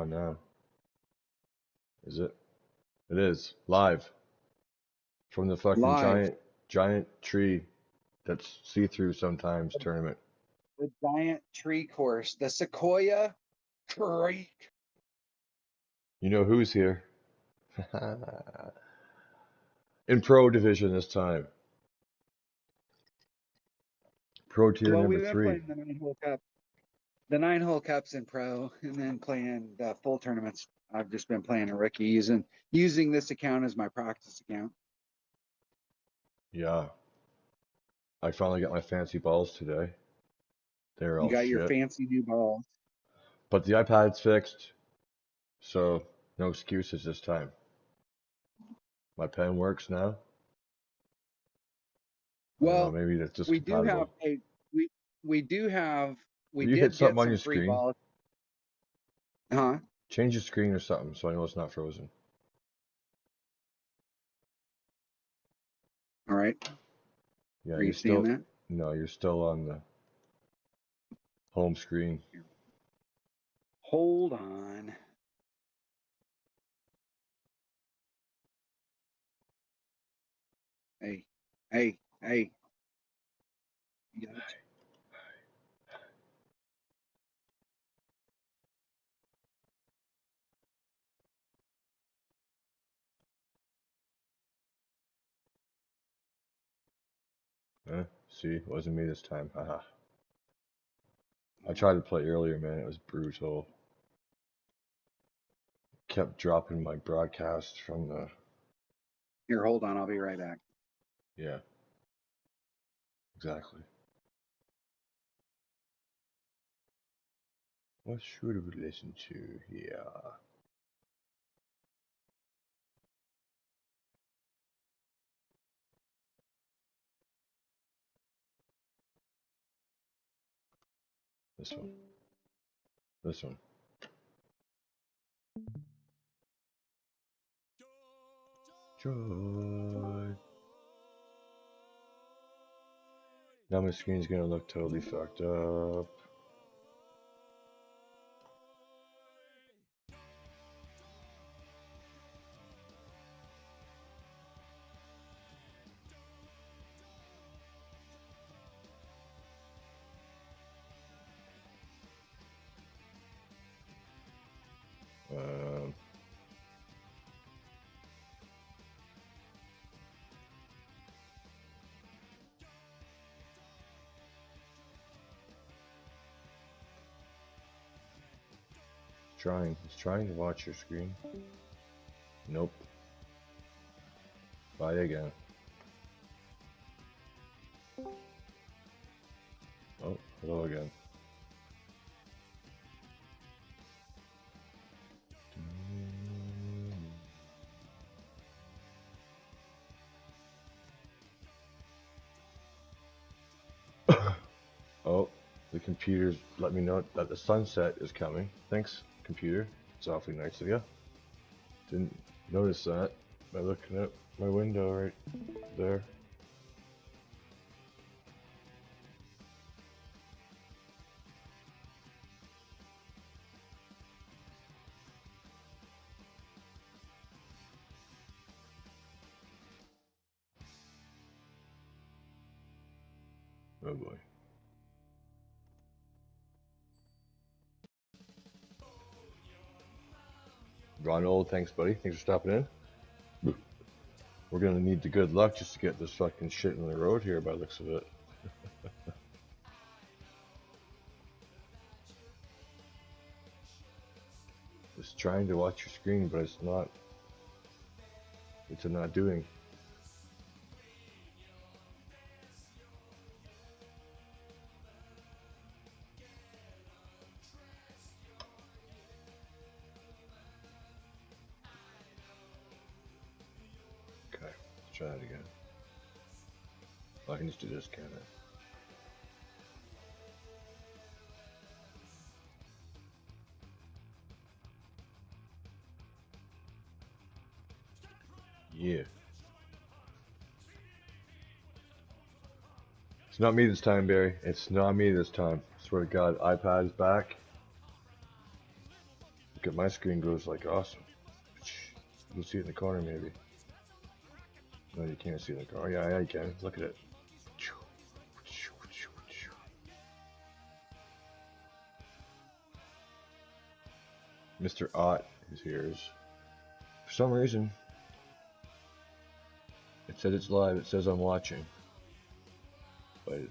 on now. Is it? It is. Live. From the fucking Live. giant tree that's see-through sometimes tournament. The giant tree course. The Sequoia Creek. You know who's here? In pro division this time. Pro tier Well, number we've been 3. playing the 9-hole cup. The 9-hole cups in pro, and then playing the full tournaments. I've just been playing a rookie using this account as my practice account. Yeah. I finally got my fancy balls today. They're You all got your shit. fancy new balls. But the iPad's fixed, so no excuses this time. My pen works now. I don't know, Well, maybe that's just we do have compatible. we do have we You hit did something get on your some free screen. balls. Huh? Change the screen or something so I know it's not frozen. All right. Yeah, Are you're you seeing still, that? no, you're still on the home screen. Hold on. Hey, hey. You got it. See, it wasn't me this time. Haha. I tried to play earlier, man. It was brutal. Kept dropping my broadcast from the. Here, hold on. I'll be right back. Yeah, exactly. What should we listen to here? This one. This one. Joy. Now my screen's gonna look totally fucked up. Um, It's trying to watch your screen. Nope. Try again. Oh, hello again. Oh, the computer's let me know that the sunset is coming. Thanks, computer. It's awfully nice of you. Didn't notice that by looking at my window right there. Oh boy. Ronald, thanks buddy. Thanks for stopping in. We're gonna need the good luck just to get this fucking shit in the road here by the looks of it. It's trying to watch your screen, but it's not. It's not doing. Okay, let's try that again. Oh, I can just do this, can't I? Yeah. It's not me this time, Barry. It's not me this time. I swear to God, iPad is back. Look at my screen goes like awesome. You can see it in the corner maybe. No, you can't see it in the corner. Oh, yeah, you can. Look at it. Mr. Ott is here. For some reason, it says it's live. It says I'm watching. But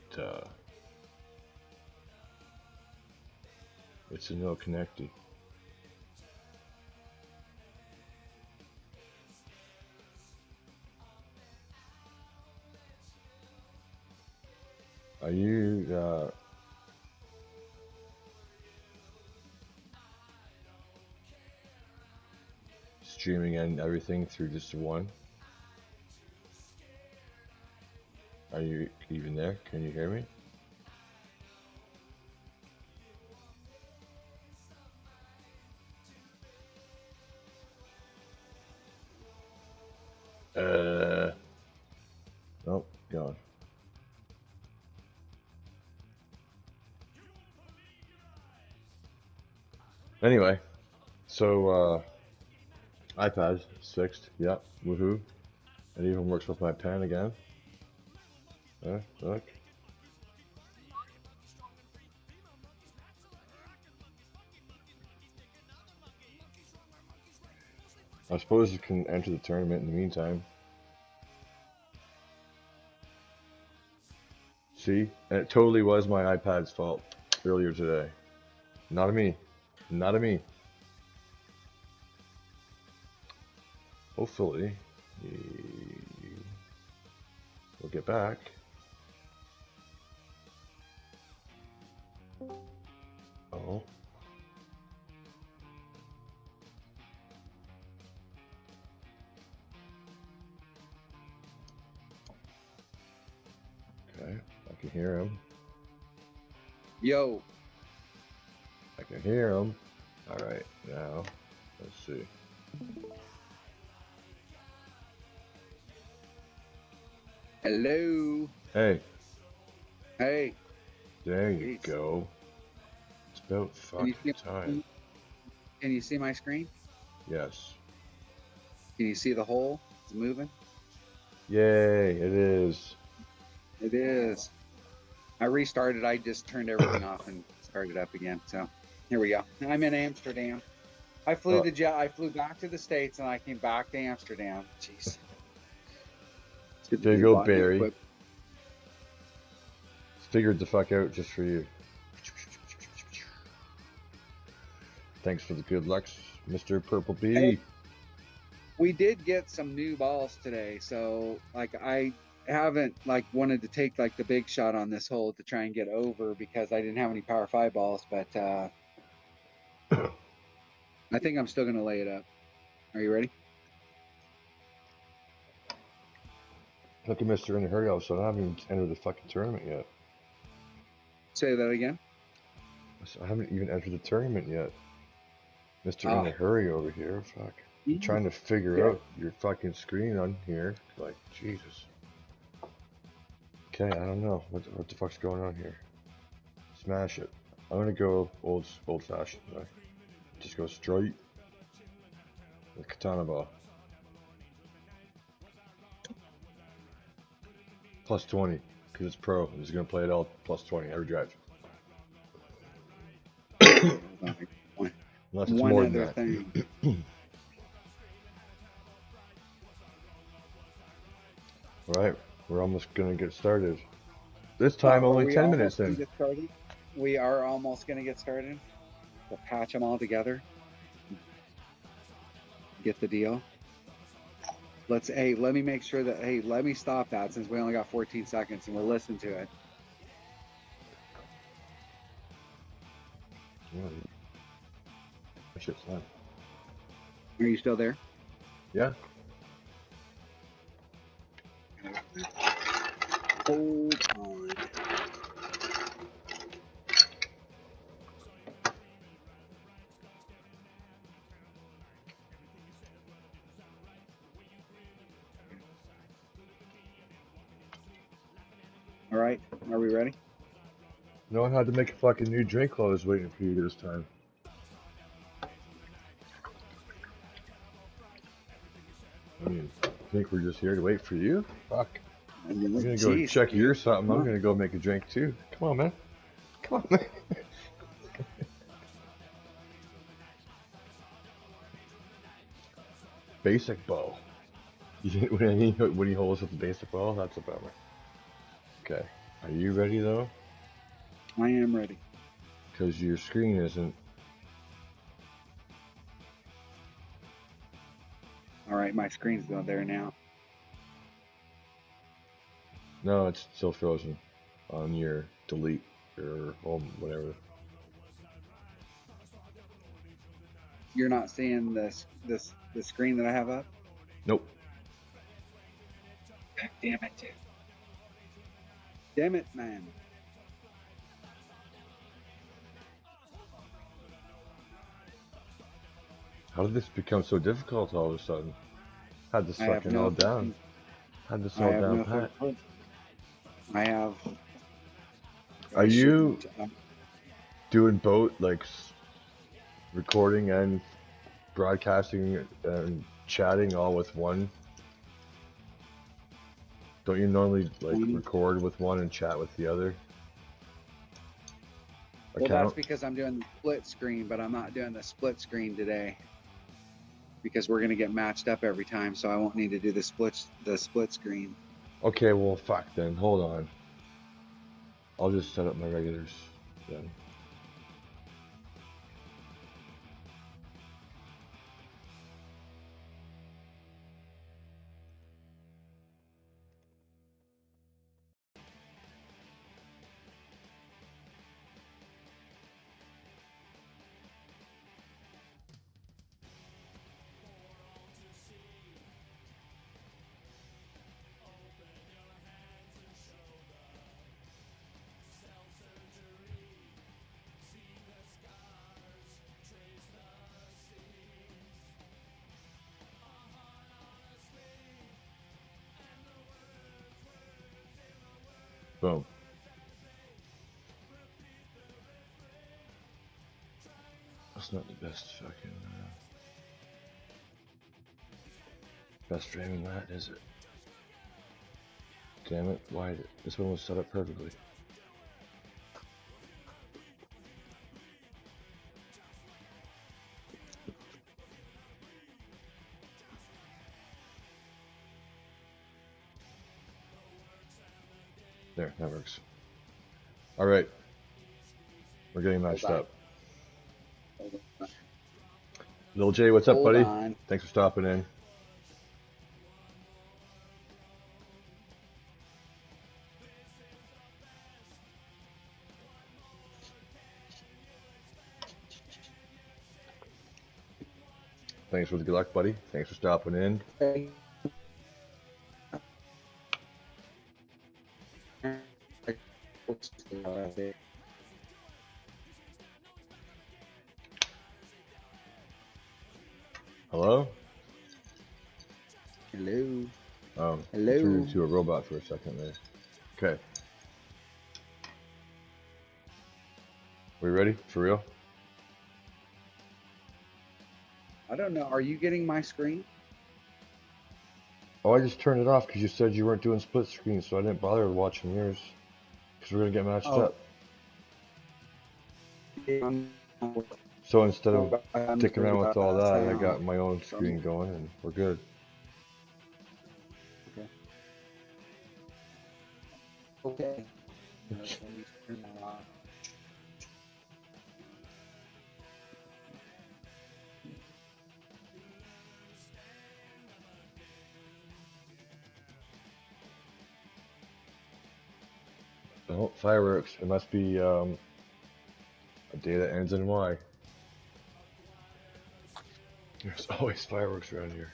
it's a no connecty. Are you streaming and everything through just one? Are you even there? Can you hear me? Nope, gone. Anyway, so iPad fixed. Yep, woohoo! It even works with my pen again. Look. I suppose you can enter the tournament in the meantime. See? And it totally was my iPad's fault earlier today. Not a me. Not a me. Hopefully, we'll get back. Oh. Okay, I can hear him. Yo. I can hear him. All right, now let's see. Hello. Hey. Hey. There you go. It's about fucking time. Can you see my screen? Yes. Can you see the hole? It's moving. Yay! It is. It is. I restarted. I just turned everything off and started up again. So here we go. I'm in Amsterdam. I flew I flew back to the States and I came back to Amsterdam. Jeez. There you go, Barry. Figured the fuck out just for you. Thanks for the good luck, Mr. Purple Bee. Hey, we did get some new balls today, so like I haven't wanted to take the big shot on this hole to try and get over because I didn't have any Power 5 balls, but I think I'm still gonna lay it up. Are you ready? Look at Mr. In a Hurry also. I haven't even entered the fucking tournament yet. Say that again. I haven't even entered the tournament yet. Mr. In a Hurry over here. Fuck. I'm trying to figure out your fucking screen on here. Like, Jesus. Okay, I don't know. What the fuck's going on here? Smash it. I'm gonna go old fashioned. Right? Just go straight. The katana ball. Plus 20, because it's pro. I'm just gonna play it all plus 20 every drive. Unless it's more than that. Alright, we're almost gonna get started. This time only 10 minutes in. We are almost gonna get started. We'll patch them all together. Get the deal. Let me make sure that, let me stop that since we only got 14 seconds and we'll listen to it. That shit's fun. Are you still there? Yeah. Hold on. All right, are we ready? No one had to make a fucking new drink while I was waiting for you this time. mean, think we're just here to wait for you? Fuck. I'm I'm gonna go check your something. I'm gonna go make a drink too. Come on, man. Come on, man. Basic bow. When he holds with the basic bow, that's a bummer. Okay. Are you ready though? I am ready. Because your screen isn't. All right, my screen's not there now. No, it's still frozen on your delete or home, whatever. You're not seeing the screen that I have up? Nope. God damn it. Damn it, man. How did this become so difficult all of a sudden? Had this I have fucking no all down. Had this all down pat. I have. Are you doing both, like recording and broadcasting and chatting all with one? Don't you normally like record with one and chat with the other? Well, that's because I'm doing the split screen, but I'm not doing the split screen today because we're gonna get matched up every time, so I won't need to do the split screen. Okay, well, fuck then. Hold on. I'll just set up my regulars then. Boom. That's not the best fucking best framing that, is it? Damn it, why did this one was set up perfectly. There, that works. Alright. We're getting matched up. Lil J, what's up, buddy? Thanks for stopping in. Thanks for the good luck, buddy. Thanks for stopping in. Hello? Hello. Oh, hello. Turned into a robot for a second there. Okay. We ready? For real? I don't know. Are you getting my screen? Oh, I just turned it off because you said you weren't doing split screen, so I didn't bother watching yours. Because we're going to get matched up. So instead of sticking around with all that, I got my own screen going and we're good. Okay. Let me turn that off. Oh, fireworks. It must be a day that ends in Y. There's always fireworks around here.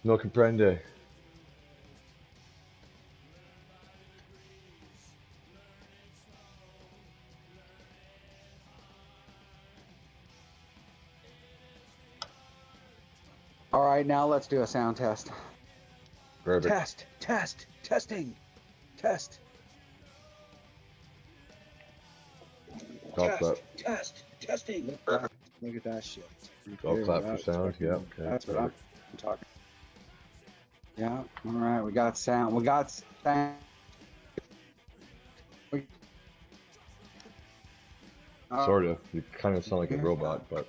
No comprende. All right, now let's do a sound test. Perfect. Testing. Test. Golf clap. Testing. Look at that shit. Golf clap for sound. Yeah. Okay. That's what I'm talking. Yeah. All right. We got sound. We got sound. We, Sort of. You kind of sound like a robot, but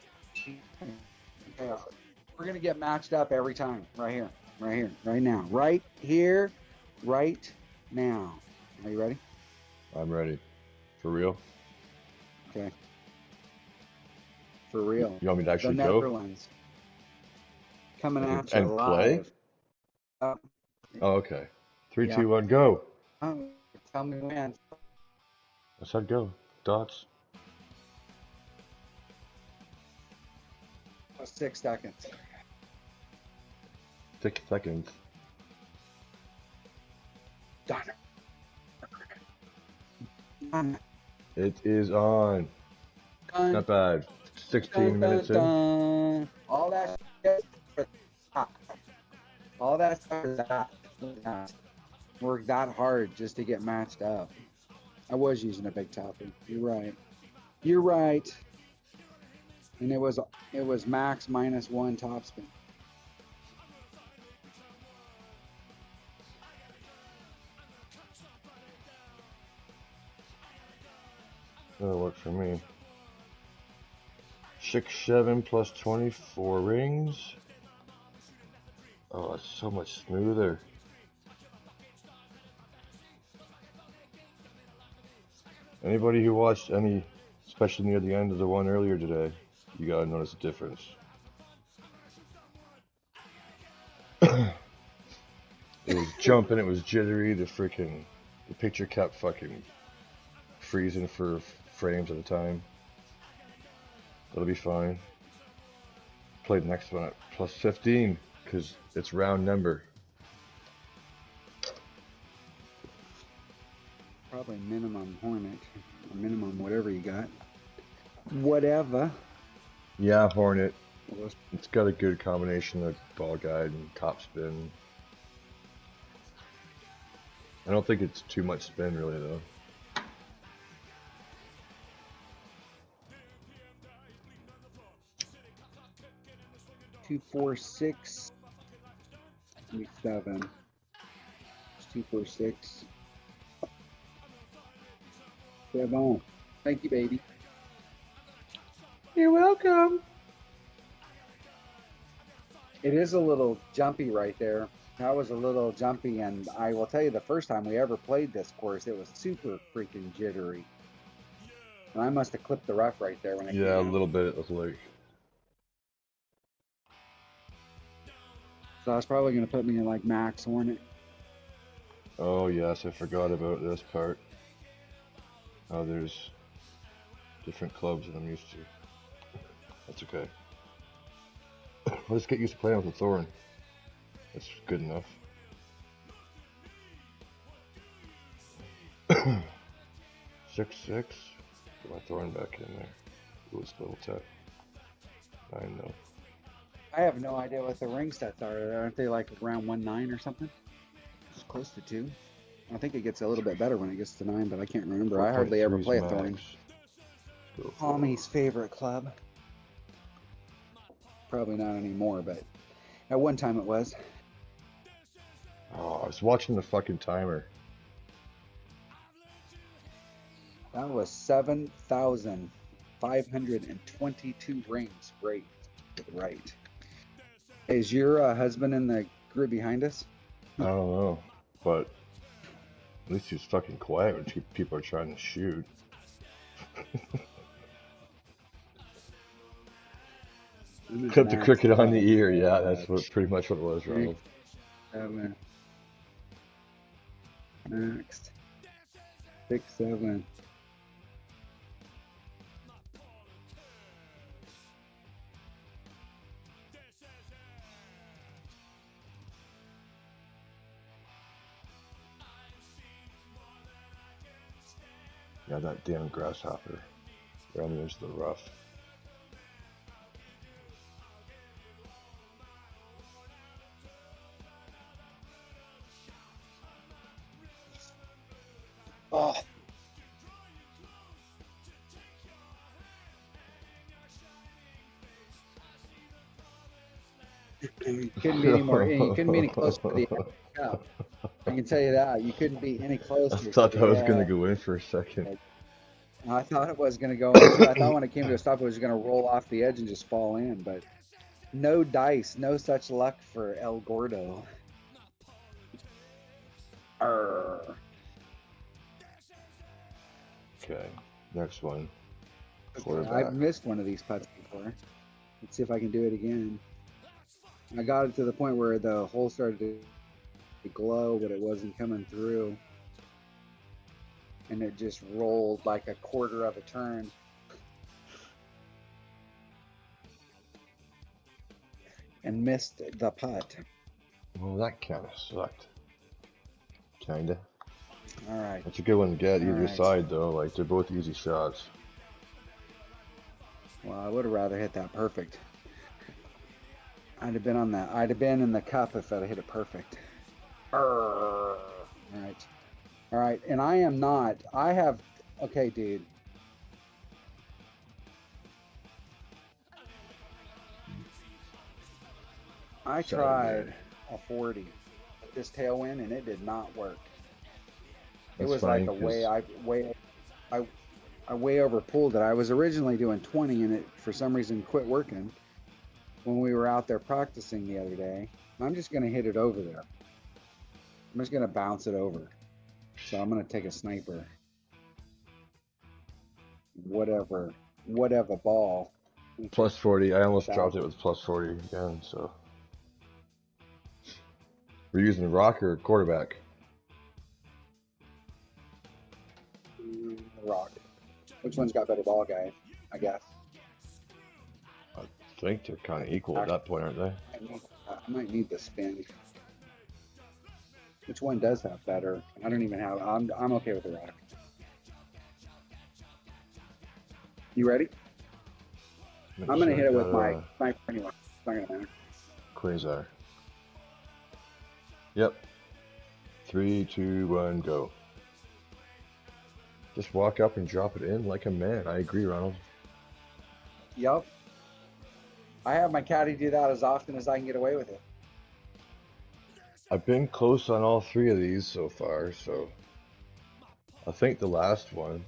we're gonna get matched up every time. Right here. Right here. Right now. Right here. Right now. Are you ready? I'm ready. For real? Okay. For real. You want me to actually the go? Netherlands. Coming at you And play? live. Uh, Oh, okay. Three, yeah. two, one, go. Tell me when. I said go. Dots. 6 seconds. 6 seconds. Done. Done. It is on. Done. Not bad. 16 minutes in. Dun. All that shit for that. All that stuff is that. Worked that hard just to get matched up. I was using a big toppy. You're right. You're right. And it was max -1 topspin. That'll work for me. 6-7 plus 24 rings. Oh, it's so much smoother. Anybody who watched any, especially near the end of the one earlier today, you gotta notice the difference. It was jumping, it was jittery, the picture kept fucking freezing for frames at a time. That'll be fine. Play the next one at plus 15, because it's round number. Probably minimum Hornet, or minimum whatever you got. Whatever. Yeah, Hornet. It's got a good combination of ball guide and top spin. I don't think it's too much spin really though. Two, 4, 6, 7. 2, 4, 6. 7. Thank you, baby. You're welcome. It is a little jumpy right there. That was a little jumpy, and I will tell you, the first time we ever played this course, it was super freaking jittery. And I must have clipped the rough right there when I came Yeah, a out. little bit. It was like. So that's probably going to put me in like max Hornet. Oh yes, I forgot about this part. Oh, there's different clubs that I'm used to. That's okay. I'll just get used to playing with the Thorn. That's good enough. 6-6. Put my Thorn back in there. Ooh, it's level 10. I know. I have no idea what the ring sets are. Aren't they like around 1-9 or something? It's close to 2. I think it gets a little bit better when it gets to 9, but I can't remember. I hardly ever play a Thorn. Tommy's favorite club. Probably not anymore, but at one time it was. Oh, I was watching the fucking timer. That was 7,522 rings. Great. Right. Is your husband in the group behind us? I don't know, but at least he's fucking quiet when people are trying to shoot. Clip the cricket on the ear, yeah, that's pretty much what it was, Ronald. 7. Next. 6, 7. Yeah, that damn grasshopper. Around the edge of the rough. Oh. You couldn't be any more. You couldn't be any closer to the cup. I can tell you that. You couldn't be any I closer to thought that was the gonna edge. go in for a second. I thought it was going to go in too. I thought when it came to a stop, it was going to roll off the edge and just fall in. But no dice, no such luck for El Gordo. Arr. Okay, next one. Okay, Quarterback. I've missed one of these putts before. Let's see if I can do it again. I got it to the point where the hole started to glow, but it wasn't coming through. And it just rolled like a quarter of a turn. And missed the putt. Well, that kind of sucked. Kinda. All right. That's a good one to get All either right. side though. Like they're both easy shots. Well, I would have rather hit that perfect. I'd have been on that. I'd have been in the cup if I'd hit it perfect. All right. All right. And I am not. I have. Okay, dude. I tried a 40 with this tailwind and it did not work. That's it was fine, like I way overpulled it. I was originally doing 20 and it for some reason quit working when we were out there practicing the other day. I'm just gonna hit it over there. I'm just gonna bounce it over. So I'm gonna take a sniper. Whatever ball. Plus 40. I almost dropped it with plus 40 again. So we're using rock or quarterback. Rock. Which one's got better ball, guy? I guess. I think they're kind of equal at that point, aren't they? I might need the spin. Which one does have better? I don't even have. I'm okay with the rock. You ready? I'm gonna hit it with my sniper anyway. It's not gonna matter. Quasar. Yep. 3, 2, 1, go. Just walk up and drop it in like a man. I agree, Ronald. Yep. I have my caddy do that as often as I can get away with it. I've been close on all 3 of these so far, so I think the last one.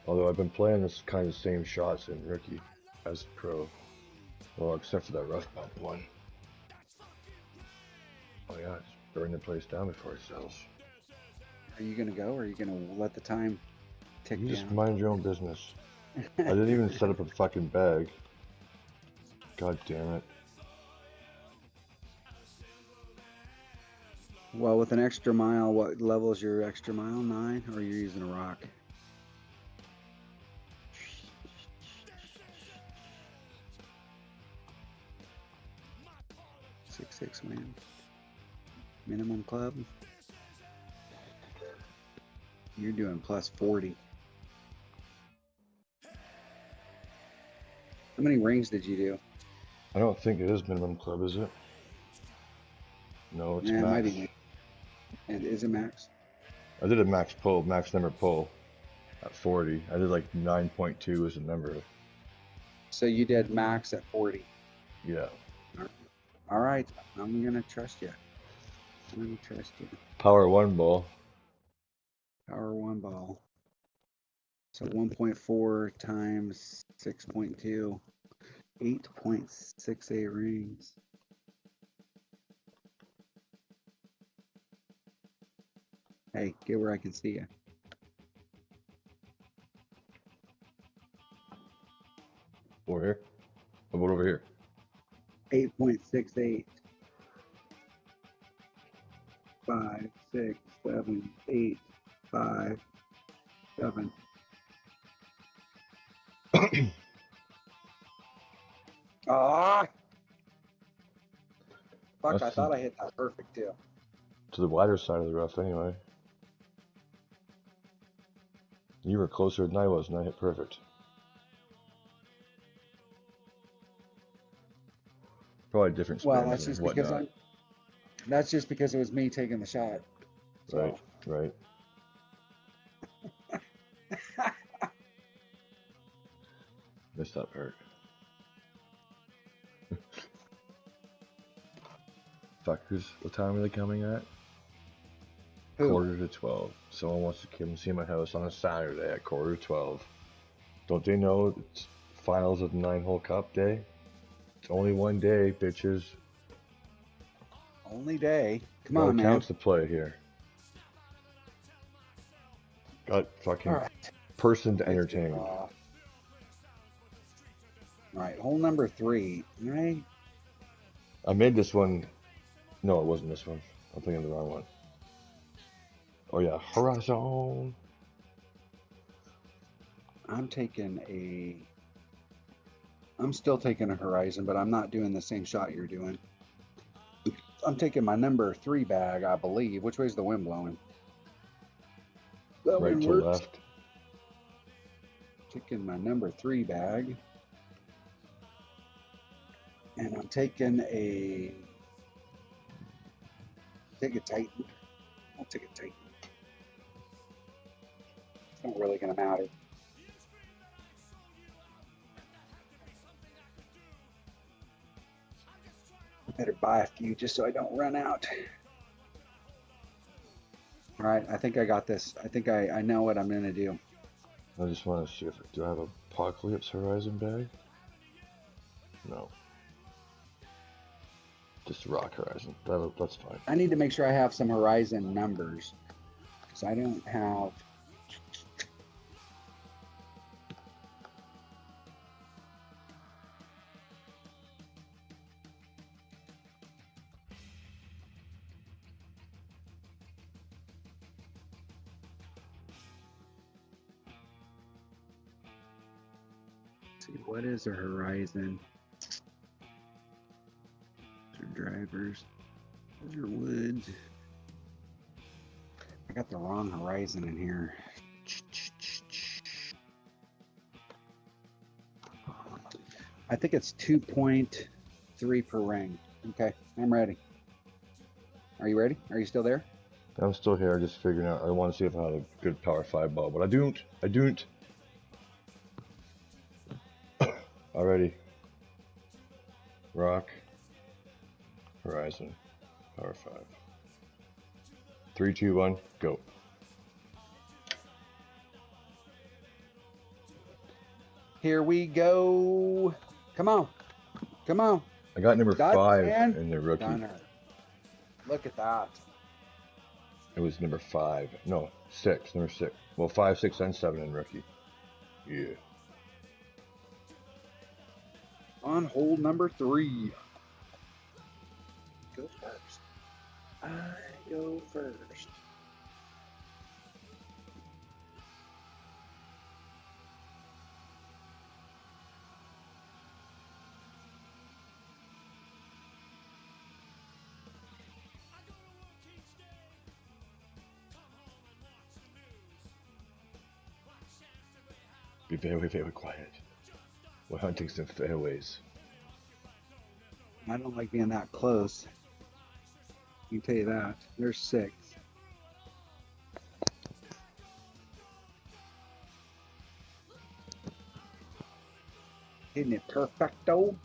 Although I've been playing this kind of same shots in rookie as pro. Well, except for that rough bump one. Oh yeah, it's burn the place down before it sells. Are you gonna go, or are you gonna let the time tick You down? just mind your own business. I didn't even set up a fucking bag. God damn it. Well, with an extra mile, what level is your extra mile? 9, or you're using a rock? Six win. Minimum club. You're doing plus 40. How many rings did you do? I don't think it is minimum club, is it? No, it's Yeah, max. it might be. And is it max? I did a max pull, max number pull at 40. I did like 9.2 as a number. So you did max at 40. Yeah. All right, I'm gonna trust you. I'm gonna trust you. Power 1 ball. Power 1 ball. So 1.4 times 6.2, 8.68 rings. Hey, get where I can see you. Over here? How about over here? 8.68. 5, 6, 7, 8, 5, 7. Ah! Fuck, I thought I hit that perfect too. To the wider side of the rough anyway. You were closer than I was and I hit perfect. Probably different spins Well, that's just because that's just because it was me taking the shot. So. Right. Missed that part. fuckers, what time are they coming at? Who? 11:45. Someone wants to come see my house on a Saturday at 11:45. Don't they know it's finals of the 9-hole cup day? It's only one day, bitches. Only day. Come No on, man. counts to play here. Got fucking All right. person to entertain. All right, hole number 3. Right? I made this one. No, it wasn't this one. I'm thinking of the wrong one. Oh yeah, Horizon. I'm still taking a Horizon, but I'm not doing the same shot you're doing. I'm taking my number 3 bag, I believe. Which way's the wind blowing? That Right one to works. left. Taking my number 3 bag. And I'm taking a Titan. I'll take a Titan. It's not really gonna matter. Better buy a few just so I don't run out. All right, I think I got this. I think I know what I'm gonna do. I just want to see if do I have a Apocalypse Horizon bag? No. Just Rock Horizon. That's fine. I need to make sure I have some Horizon numbers because I don't have. Let's see, what is a Horizon? Those are drivers. Those are woods. I got the wrong Horizon in here. I think it's 2.3 per ring. Okay, I'm ready. Are you ready? Are you still there? I'm still here, just figuring out. I want to see if I had a good Power 5 ball, but I don't. I don't. Alrighty. Rock. Horizon. Power 5. 3, 2, 1, go. Here we go. Come on. Come on. I got number Got 5 man. in the rookie. Gunner. Look at that. It was number 5. No, 6. Number 6. Well, 5, 6, and 7 in rookie. Yeah. On hole number 3. Go first. I go first. Be very, very quiet. We're hunting some fairways. I don't like being that close. I can tell you that. There's 6. Isn't it perfecto?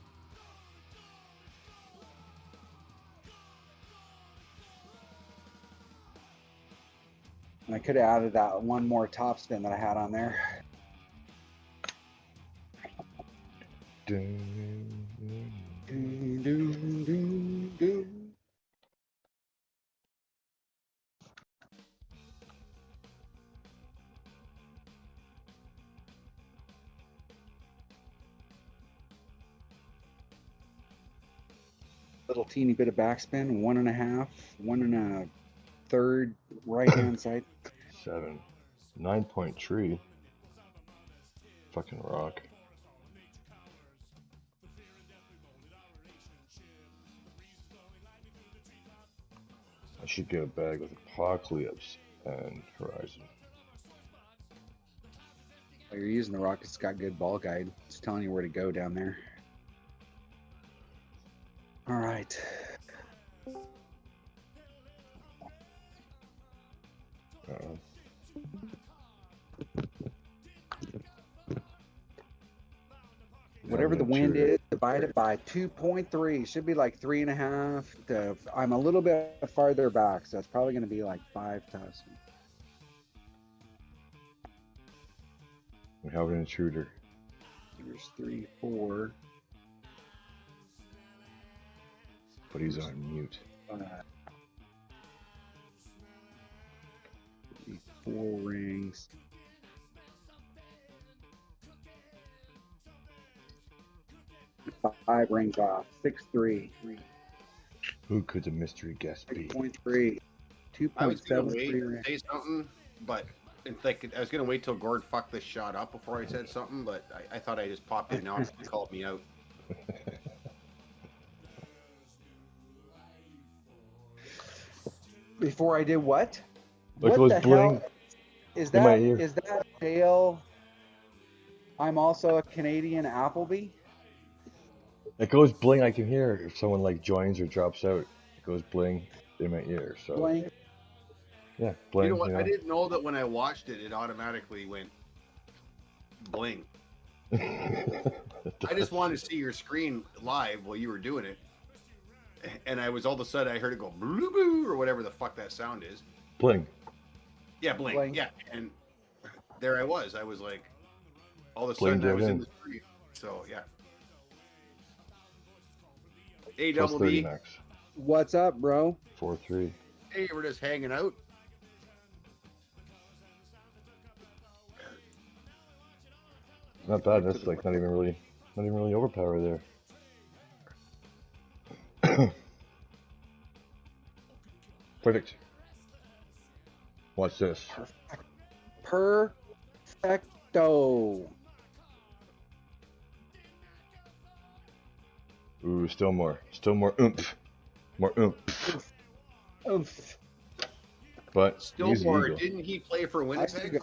And I could have added that one more topspin that I had on there. Dun, Dun, dun, dun, dun. Little teeny bit of backspin, 1.5, 1 1/3 right hand side. 7. 9-point tree. Fucking rock. I should get a bag with Apocalypse and Horizon. While you're using the rock, it's got good ball guide. It's telling you where to go down there. All right. Uh-oh. Whatever the wind is, divided by 2.3. Should be like 3.5. I'm a little bit farther back, so it's probably going to be like 5 to us. We have an intruder. There's 3, 4. But he's on mute. 4 rings. 5 rings off. 6, 3. Who could the mystery guest be? 6.3. I was gonna wait 2.73 to rings. say something, but I was gonna wait till Gord fucked this shot up before I said something, but I thought I just popped in now and he called me out. Before I did what? Look, What those the bling hell is in my that? ear. Is that Dale? I'm also a Canadian Appleby. It goes bling. I can hear if someone like joins or drops out. It goes bling in my ear. So Blank. yeah, bling. You know what? I didn't know that when I watched it, it automatically went bling. I just wanted to see your screen live while you were doing it, and I was all of a sudden I heard it go blue boo or whatever the fuck that sound is. Bling. Yeah, bling. Bling. Yeah, and there I was. I was like, all of a Bling sudden I was dead in in. the screen. So yeah. A Plus double 30 B. max. What's up, bro? 4-3. Hey, we're just hanging out. Not bad. That's like not even really overpowered there. Perfect. Watch this. Perfecto. Ooh, still more oomph. More oomph. Oomph. But Still easy more. eagle. Didn't he play for I still Winnipeg?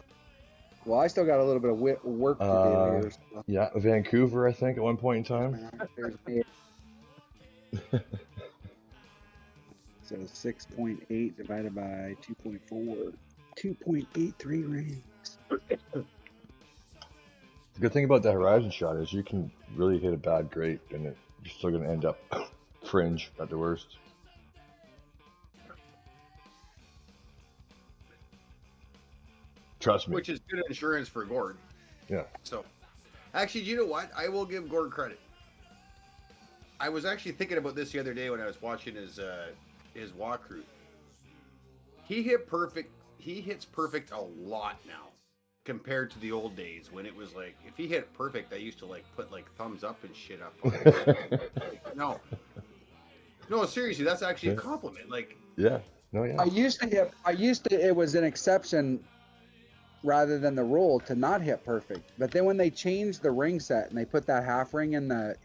got a little bit of work to do here. So. Yeah, Vancouver, I think, at one point in time. There's me. So 6.8 divided by 2.4. 2.83 rings. The good thing about the horizon shot is you can really hit a bad grate and you're still going to end up fringe at the worst. Trust me. Which is good insurance for Gord. Yeah. So, actually, you know what? I will give Gord credit. I was actually thinking about this the other day when I was watching his walkthrough. He hit perfect. He hits perfect a lot now, compared to the old days when it was like if he hit perfect, I used to like put like thumbs up and shit up on it. No, seriously, that's actually a compliment. Like, yeah. No, yeah. It was an exception rather than the rule to not hit perfect. But then when they changed the ring set and they put that half ring in the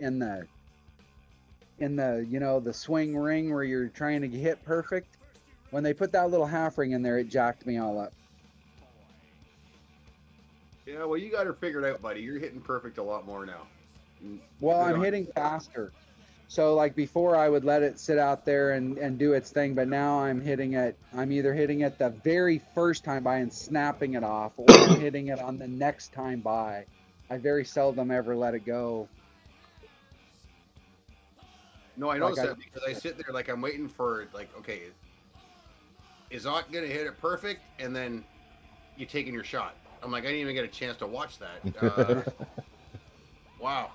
the swing ring where you're trying to hit perfect, when they put that little half ring in there, it jacked me all up. yeah, well, you got her figured out, buddy. You're hitting perfect a lot more now. Well, Good I'm on hitting faster. So like before I would let it sit out there and do its thing, but now I'm either hitting it the very first time by and snapping it off, or I'm hitting it on the next time by. I very seldom ever let it go. No, I noticed that because I sit there like I'm waiting for like, okay, is Ott gonna hit it perfect? And then you taking your shot. I'm like, I didn't even get a chance to watch that. Wow.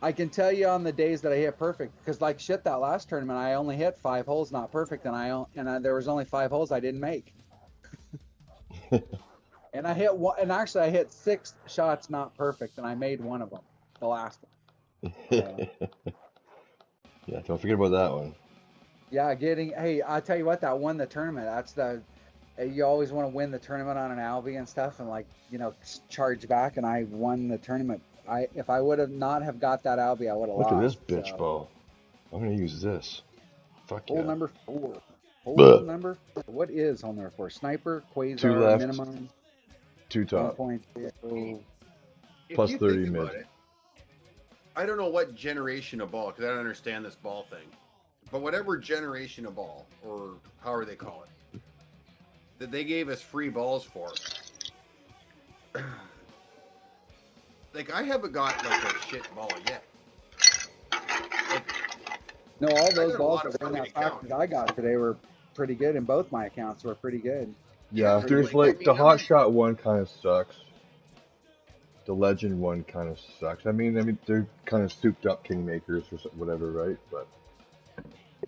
I can tell you on the days that I hit perfect, because like shit, that last tournament I only hit 5 holes not perfect, and there was only 5 holes I didn't make. And I hit one, and actually I hit 6 shots not perfect, and I made one of them, the last one. Yeah, don't forget about that one. Yeah, hey, I'll tell you what, that won the tournament. You always want to win the tournament on an Albie and stuff, and like, charge back, and I won the tournament. If I would have not have got that Albie, I would have lost. Look at this bitch ball. I'm gonna use this. Fuck yeah. Hole number 4. Hole number 4. What is hole number 4? Sniper, Quasar, 2 left, minimum, 2 top, 1.2. plus If you 30 think mid. about it, I don't know what generation of ball, because I don't understand this ball thing. But whatever generation of ball, or however they call it, that they gave us free balls for, like I haven't got like a shit ball yet. Like, No, all those got a balls lot of that were in that fucking pack that I got today were pretty good, and both my accounts were pretty good. Yeah, Yeah, there's like, I like mean, the I'm Hot just- Shot one kind of sucks. The Legend one kind of sucks. I mean, they're kind of souped up Kingmakers or whatever, right? But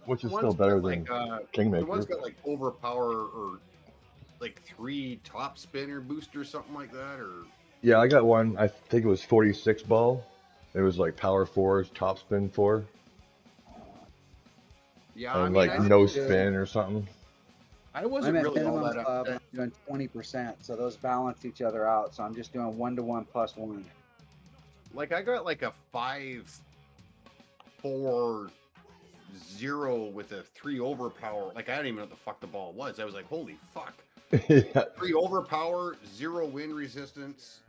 which is still one's better got than the Kingmaker. one's got like overpower or like 3 top spinner boosters, something like that, or Yeah, I got one. I think it was 46 ball. It was like power 4s, top spin 4, yeah. and I mean, like I no didn't, spin or something. I I'm wasn't at really all minimum that club. I'm upset. doing 20%, so those balance each other out. So I'm just doing 1-to-1 plus 1. Like I got like a 5-4-0 with a 3 overpower. Like I didn't even know what the fuck the ball was. I was like, holy fuck. Yeah, 3 overpower, 0 wind resistance.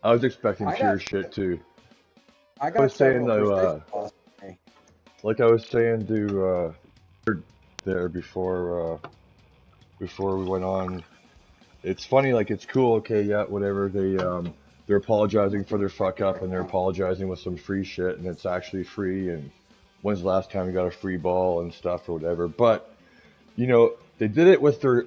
I was expecting I pure got shit too. I I got was saying several though, precision balls today. like I was saying to there before we went on. It's funny, like it's cool, okay, yeah, whatever. They're apologizing for their fuck up and they're apologizing with some free shit and it's actually free and when's the last time you got a free ball and stuff or whatever. But you know, they did it with their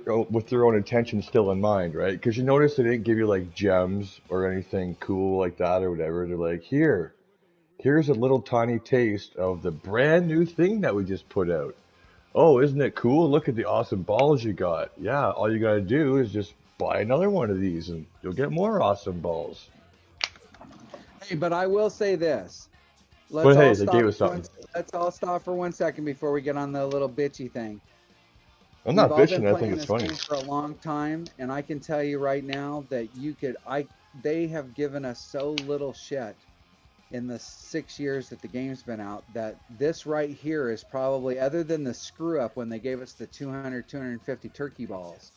own intention still in mind, right? Because you notice they didn't give you like gems or anything cool like that or whatever. They're like, here's a little tiny taste of the brand new thing that we just put out. Oh, isn't it cool? Look at the awesome balls you got. Yeah, all you gotta do is just buy another one of these and you'll get more awesome balls. Hey, but I will say this. But hey, they gave us something. Let's all stop for 1 second before we get on the little bitchy thing. I'm We've not all been bitching, I think playing it's this funny. game for a long time, and I can tell you right now that they have given us so little shit in the 6 years that the game's been out that this right here is probably, other than the screw up when they gave us the 250 turkey balls,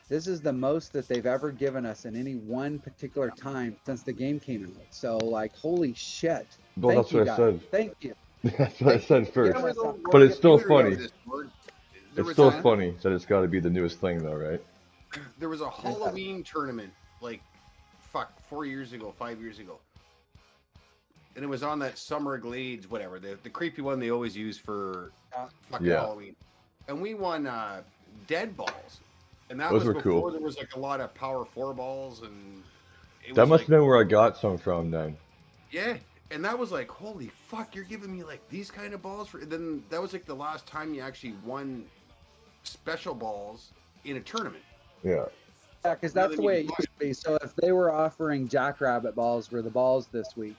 this is the most that they've ever given us in any one particular time since the game came out. So like, holy shit. Well, Thank that's you what I guys. said. Thank you. That's what I said first. Yeah, But it's still Theory of funny. this word. It's still funny that it's gotta be the newest thing though, right? There was a Halloween tournament like 4 years ago, 5 years ago. And it was on that Summer Glades, whatever, the creepy one they always use for fucking Yeah. Halloween. And we won dead balls. And that Those was were before cool. there was like a lot of power 4 balls and it That was must like, have been where I got some from then. yeah. And that was like, holy fuck, you're giving me like these kind of balls for. And then that was like the last time you actually won special balls in a tournament. Yeah. Yeah, because that's the way it used to be. So if they were offering jackrabbit balls were the balls this week,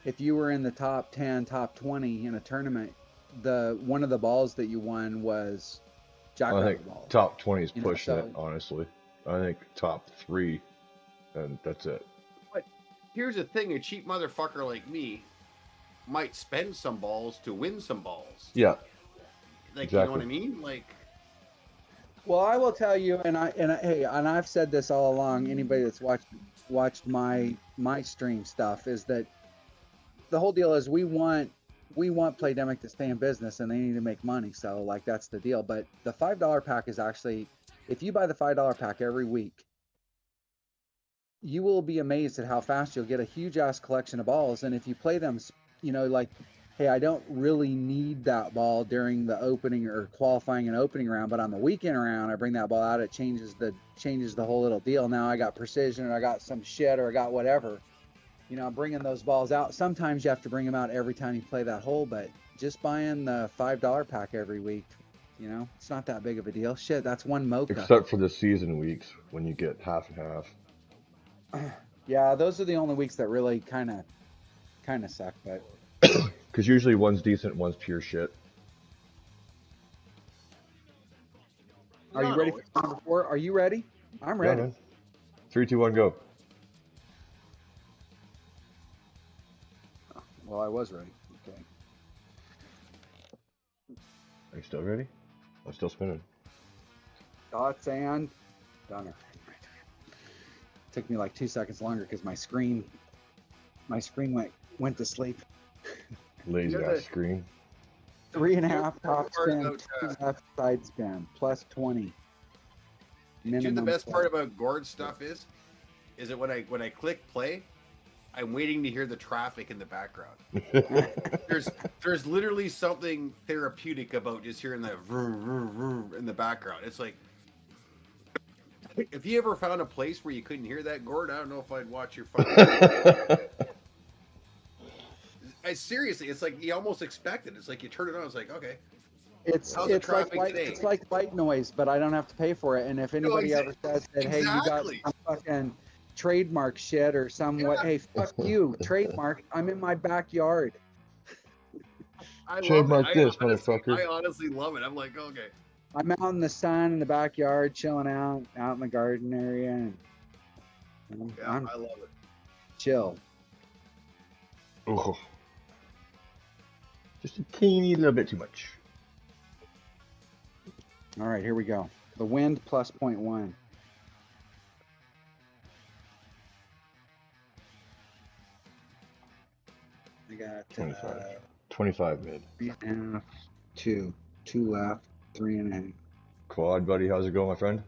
if you were in the top 10, top 20 in a tournament, one of the balls that you won was I jackrabbit think balls. top 20 is You know, pushing so- it, honestly. I think top 3, and that's it. But here's the thing: a cheap motherfucker like me might spend some balls to win some balls. Yeah. Like, you know what Exactly. I mean? Like, Well, I will tell you, and I've said this all along. Anybody that's watched my stream stuff is that the whole deal is we want Playdemic to stay in business and they need to make money. So like that's the deal. But the $5 pack is actually, if you buy the $5 pack every week, you will be amazed at how fast you'll get a huge ass collection of balls. And if you play them, you know, like, hey, I don't really need that ball during the opening or qualifying and opening round, but on the weekend round, I bring that ball out. It changes the whole little deal. Now I got precision, or I got some shit, or I got whatever. You know, I'm bringing those balls out. Sometimes you have to bring them out every time you play that hole, but just buying the $5 pack every week, you know, it's not that big of a deal. Shit, that's one mocha. Except for the season weeks when you get half and half. Yeah, those are the only weeks that really kind of suck, but Because usually one's decent, one's pure shit. are you ready for number 4? Are you ready? I'm ready. Yeah, man. 3, 2, 1, go. Well, I was ready. Okay. Are you still ready? I'm still spinning. Dots and done. Took me like 2 seconds longer because my screen went to sleep. Lazy You know ass the- screen. 3.5 top part spin, about, 2 left side spin, plus 20. dude, the Minimum best spin. part about Gord's stuff is that when I click play, I'm waiting to hear the traffic in the background. There's literally something therapeutic about just hearing that vroom, vroom, vroom in the background. It's like, if you ever found a place where you couldn't hear that, Gord, I don't know if I'd watch your fucking. Seriously, it's like you almost expect it. It's like you turn it on. It's like, okay, It's how's the it's like traffic white today? it's like white noise, but I don't have to pay for it. And if anybody ever says that, hey, you got Exactly. some fucking trademark shit or some what, hey, fuck you, trademark. I'm in my backyard. I love Trademark it. this, motherfucker. I honestly love it. I'm like, okay. I'm out in the sun in the backyard, chilling out in the garden area, and Yeah, I'm I love it. chill. Oh. Just a teeny little bit too much. All right, here we go. The wind plus 0.1. I got 25. 25 mid. 3.5, 2 left, 3.5. Quad, buddy, how's it going, my friend?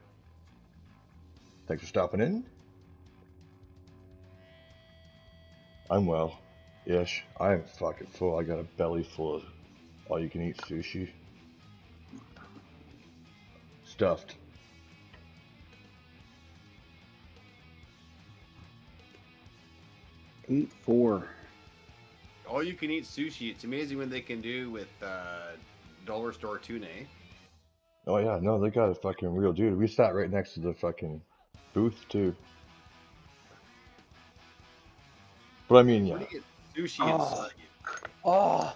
Thanks for stopping in. I'm well. Ish. I'm fucking full. I got a belly full of all-you-can-eat sushi. Stuffed. Eight, 4. All you can eat sushi. It's amazing what they can do with dollar store tuna. Eh? Oh yeah, no, they got a fucking real dude. We sat right next to the fucking booth too. But I mean, yeah. When you get sushi and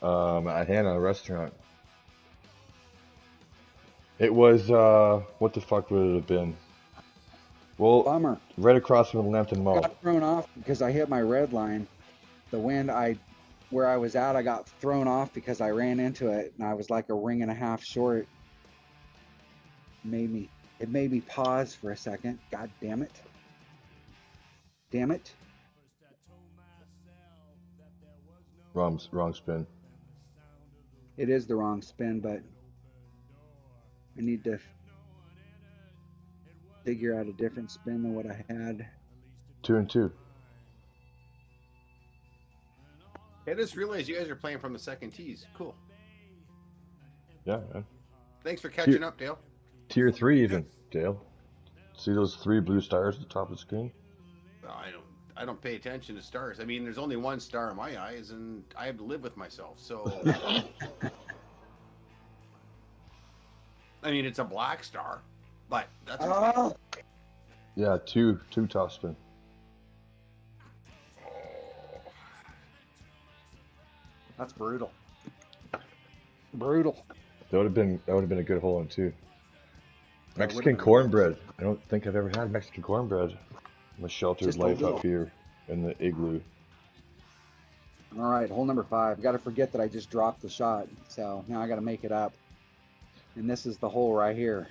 Oh, At Hannah restaurant. It was what the fuck would it have been? Well, bummer. right across from the Lambton Mall. Got thrown off because I hit my red line. The wind, where I was at, I got thrown off because I ran into it, and I was like a ring and a half short. It made me pause for a second. God damn it. Damn it. Wrong spin. It is the wrong spin, but I need to figure out a different spin than what I had. 2 and 2. I just realized you guys are playing from the second tees. Cool. Yeah, man. Thanks for catching up, Dale. Tier 3 even, Dale. See those 3 blue stars at the top of the screen? I don't pay attention to stars. I mean, there's only one star in my eyes, and I have to live with myself. So, I mean, it's a black star, but that's okay. Yeah, two top spin. That's brutal. Brutal. That would have been a good hole in 2. Mexican cornbread. I don't think I've ever had Mexican cornbread. I'm a sheltered Just a life little. up here in the igloo. All right, hole number 5. Got to forget that I just dropped the shot, so now I got to make it up. And this is the hole right here.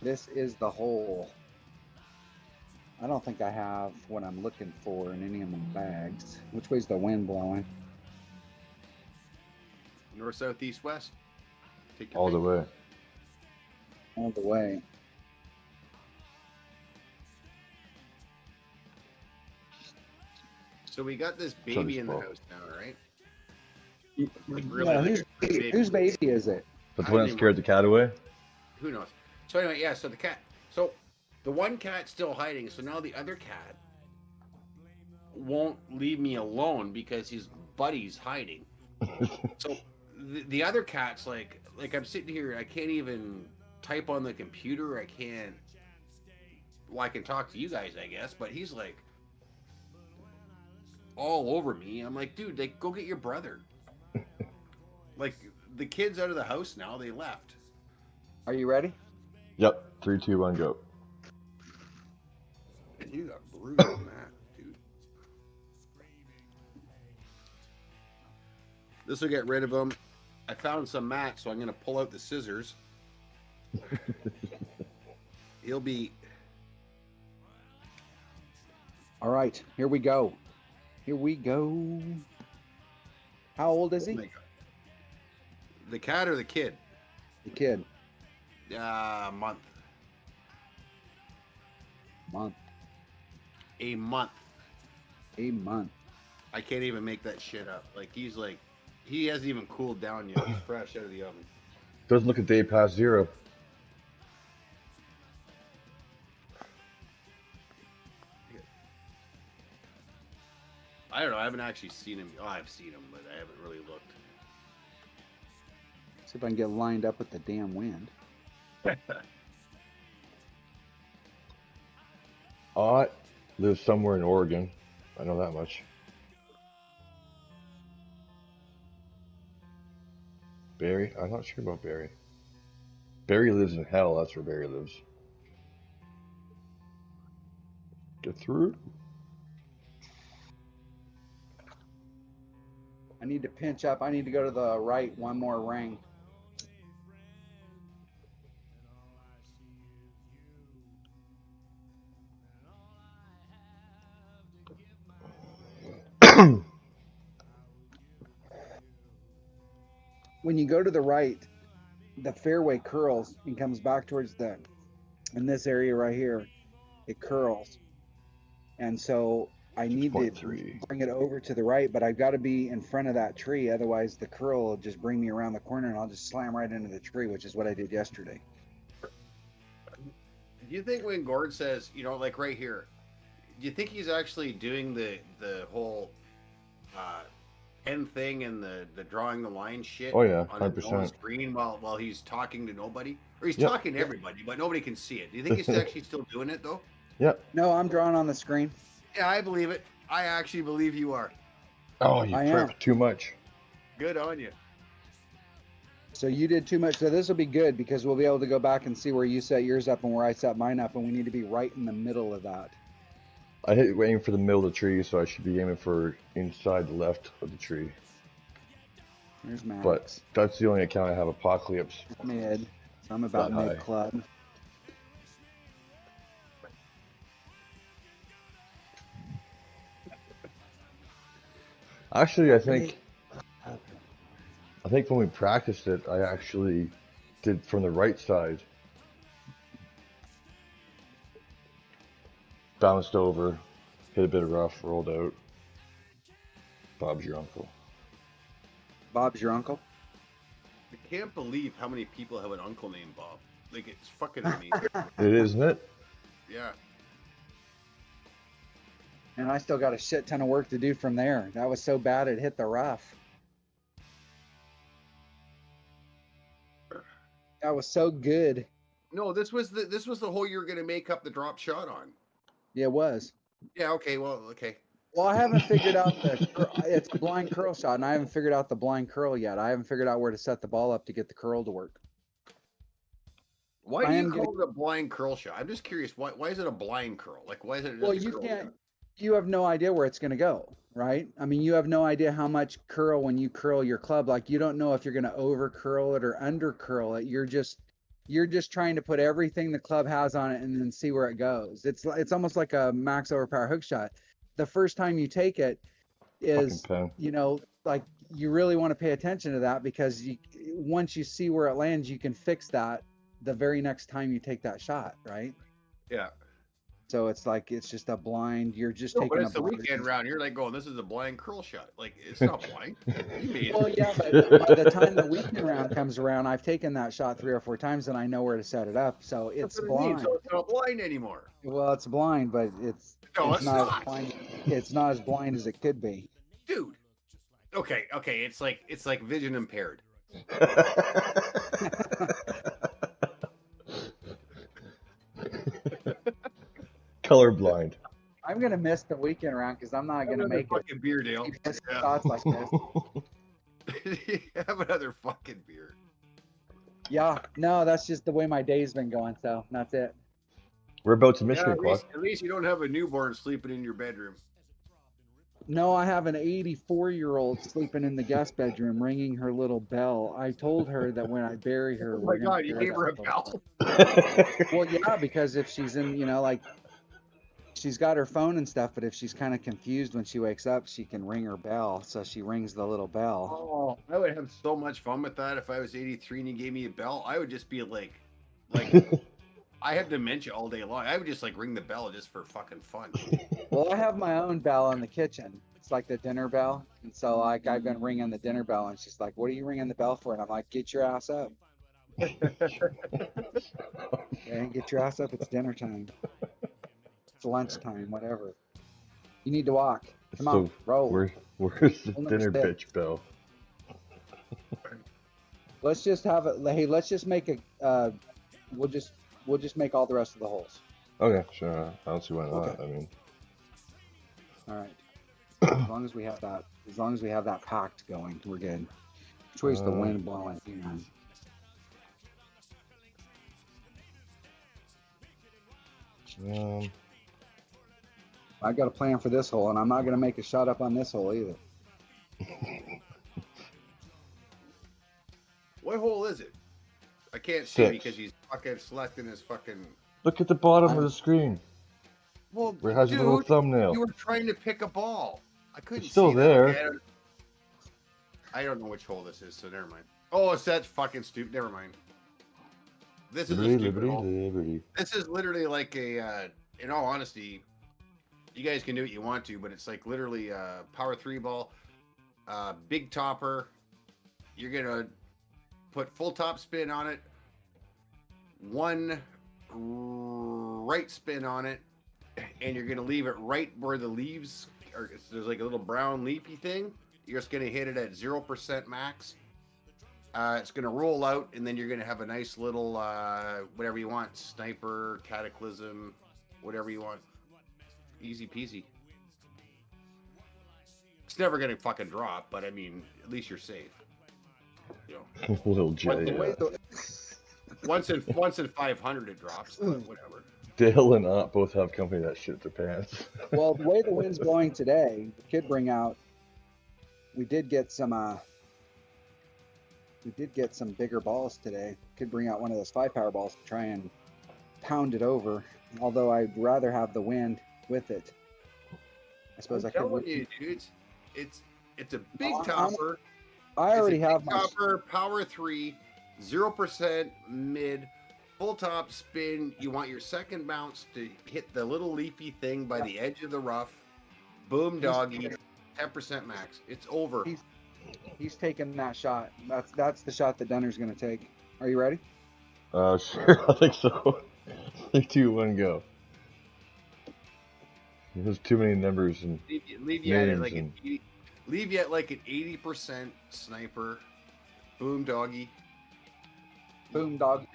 This is the hole. I don't think I have what I'm looking for in any of my bags. Which way's the wind blowing? North, south, east, west. Take your All the pick. way. All the way. So we got this baby in the house now, right? Like really, Yeah, like whose baby is it? But the one that scared the cat away? Who knows? So anyway, yeah. So the cat. So the one cat's still hiding. So now the other cat won't leave me alone because his buddy's hiding. So the other cat's like I'm sitting here. I can't even type on the computer. I can't. Well, I can talk to you guys, I guess. But he's like all over me. I'm like, dude, like, go get your brother. Like, the kid's out of the house now. They left. Are you ready? Yep. 3, 2, 1, go. And you got brutal on that, dude. This will get rid of them. I found some mats, so I'm going to pull out the scissors. He'll be... All right, here we go. Here we go. How old is he? The cat or the kid? The kid. Month. Month. A month. A month. I can't even make that shit up. Like he hasn't even cooled down yet. He's fresh out of the oven. Doesn't look a day past 0. I don't know. I haven't actually seen him. Oh, I've seen him, but I haven't really looked. See if I can get lined up with the damn wind. Ott lives somewhere in Oregon. I know that much. Barry? I'm not sure about Barry. Barry lives in hell. That's where Barry lives. Get through. I need to pinch up. I need to go to the right one more ring. When you go to the right, the fairway curls and comes back towards in this area right here, it curls. And so I need to 6.3. bring it over to the right, but I've got to be in front of that tree. Otherwise, the curl will just bring me around the corner and I'll just slam right into the tree, which is what I did yesterday. Do you think when Gord says, you know, like right here, do you think he's actually doing the whole pen thing and the drawing the line shit? Oh, yeah, on his own 100%. screen while he's talking to nobody, or he's Yep. talking to everybody, but nobody can see it. Do you think he's actually still doing it though? Yep. No, I'm drawing on the screen. Yeah, I believe it. I actually believe you are. Oh, you I am. prepped too much. Good on you. So you did too much. So this will be good because we'll be able to go back and see where you set yours up and where I set mine up, and we need to be right in the middle of that. I hit aim for the middle of the tree, so I should be aiming for inside the left of the tree. There's Max. But that's the only account I have Apocalypse. Mid. So I'm about Not high. mid club. Actually, I think when we practiced it, I actually did from the right side. Bounced over, hit a bit of rough, rolled out. Bob's your uncle. Bob's your uncle? I can't believe how many people have an uncle named Bob. Like, it's fucking amazing. It is, isn't it? Yeah. And I still got a shit ton of work to do from there. That was so bad it hit the rough. That was so good. No, this was the hole you were gonna make up the drop shot on. Yeah, it was. Yeah. Okay. Well. Okay. Well, I haven't figured out it's a blind curl shot, and I haven't figured out the blind curl yet. I haven't figured out where to set the ball up to get the curl to work. Why do you call it a blind curl shot? I'm just curious. Why is it a blind curl? Like, why is it? Well, you can't. You have no idea where it's going to go, right? I mean, you have no idea how much curl when you curl your club. Like, you don't know if you're going to over curl it or under curl it. You're just trying to put everything the club has on it and then see where it goes. It's almost like a max overpower hook shot. The first time you take it is, you know, like you really want to pay attention to that because once you see where it lands, you can fix that the very next time you take that shot, right? Yeah. So it's like it's just a blind. You're just taking. But it's the weekend round. You're like going, this is a blind curl shot. Like it's not blind. You made well, yeah, but by the time the weekend round comes around, I've taken that shot 3 or 4 times and I know where to set it up. So it's blind. So it's not blind anymore. Well, it's blind, but it's not as blind. It's not as blind as it could be. Dude. Okay. It's like vision impaired. Colorblind. I'm gonna miss the weekend round because I'm not gonna make fucking beer, Dale. Thoughts like this. Have another fucking beer. Yeah, no, that's just the way my day's been going. So that's it. Whereabouts in Michigan, yeah, at least you don't have a newborn sleeping in your bedroom. No, I have an 84-year-old sleeping in the guest bedroom, ringing her little bell. I told her that when I bury her, oh my God, you gave her a bell? Well, yeah, because if she's in, you know, like. She's got her phone and stuff, but if she's kind of confused when she wakes up, she can ring her bell. So she rings the little bell. Oh, I would have so much fun with that if I was 83 and you gave me a bell. I would just be like I have dementia all day long. I would just like ring the bell just for fucking fun. Well, I have my own bell in the kitchen. It's like the dinner bell. And so like I've been ringing the dinner bell and she's like, what are you ringing the bell for? And I'm like, get your ass up. Okay, get your ass up. It's dinner time. It's lunchtime, whatever. You need to walk. Come on, roll. Where's the Hold dinner on a sec. bitch bell? Let's just have it. Hey, let's just make a. We'll just make all the rest of the holes. Okay, sure. I don't see why not. Okay. I mean, All right. As long as we have that packed going, we're good. Which way's the wind blowing? I got a plan for this hole, and I'm not gonna make a shot up on this hole either. What hole is it? I can't see 6. because he's fucking selecting his fucking. Look at the bottom of the screen. Well, Where it has your little thumbnail. You were trying to pick a ball. I couldn't It's still see there. that. Okay, I don't know which hole this is, so never mind. Oh, it's that fucking stupid. Never mind. This is a stupid hole. This is literally like a. In all honesty, you guys can do what you want to, but it's like literally a power 3 ball, big topper. You're gonna put full top spin on it, 1 right spin on it, and you're gonna leave it right where the leaves are. There's like a little brown leafy thing. You're just gonna hit it at 0% max. It's gonna roll out, and then you're gonna have a nice little whatever you want, sniper, cataclysm, whatever you want. Easy peasy. It's never gonna fucking drop, but I mean, at least you're safe. You know, Little J. once in 500 it drops, but whatever. Dale and Aunt both have company that shit their pants. Well, the way the wind's blowing today, the kid bring out. We did get some bigger balls today. Could bring out one of those 5-power balls to try and pound it over. Although I'd rather have the wind with it. I suppose I'm I could. telling you, dude, it's a big topper. I already have my topper, power 3, 0% mid, full top spin. You want your second bounce to hit the little leafy thing by the edge of the rough. Boom doggy, 10% max. It's over. He's taking that shot. That's the shot that Dunner's going to take. Are you ready? Sure, I think so. 3, 2, 1, go. There's too many numbers and leave you at like an 80% sniper. Boom doggy. Boom dog.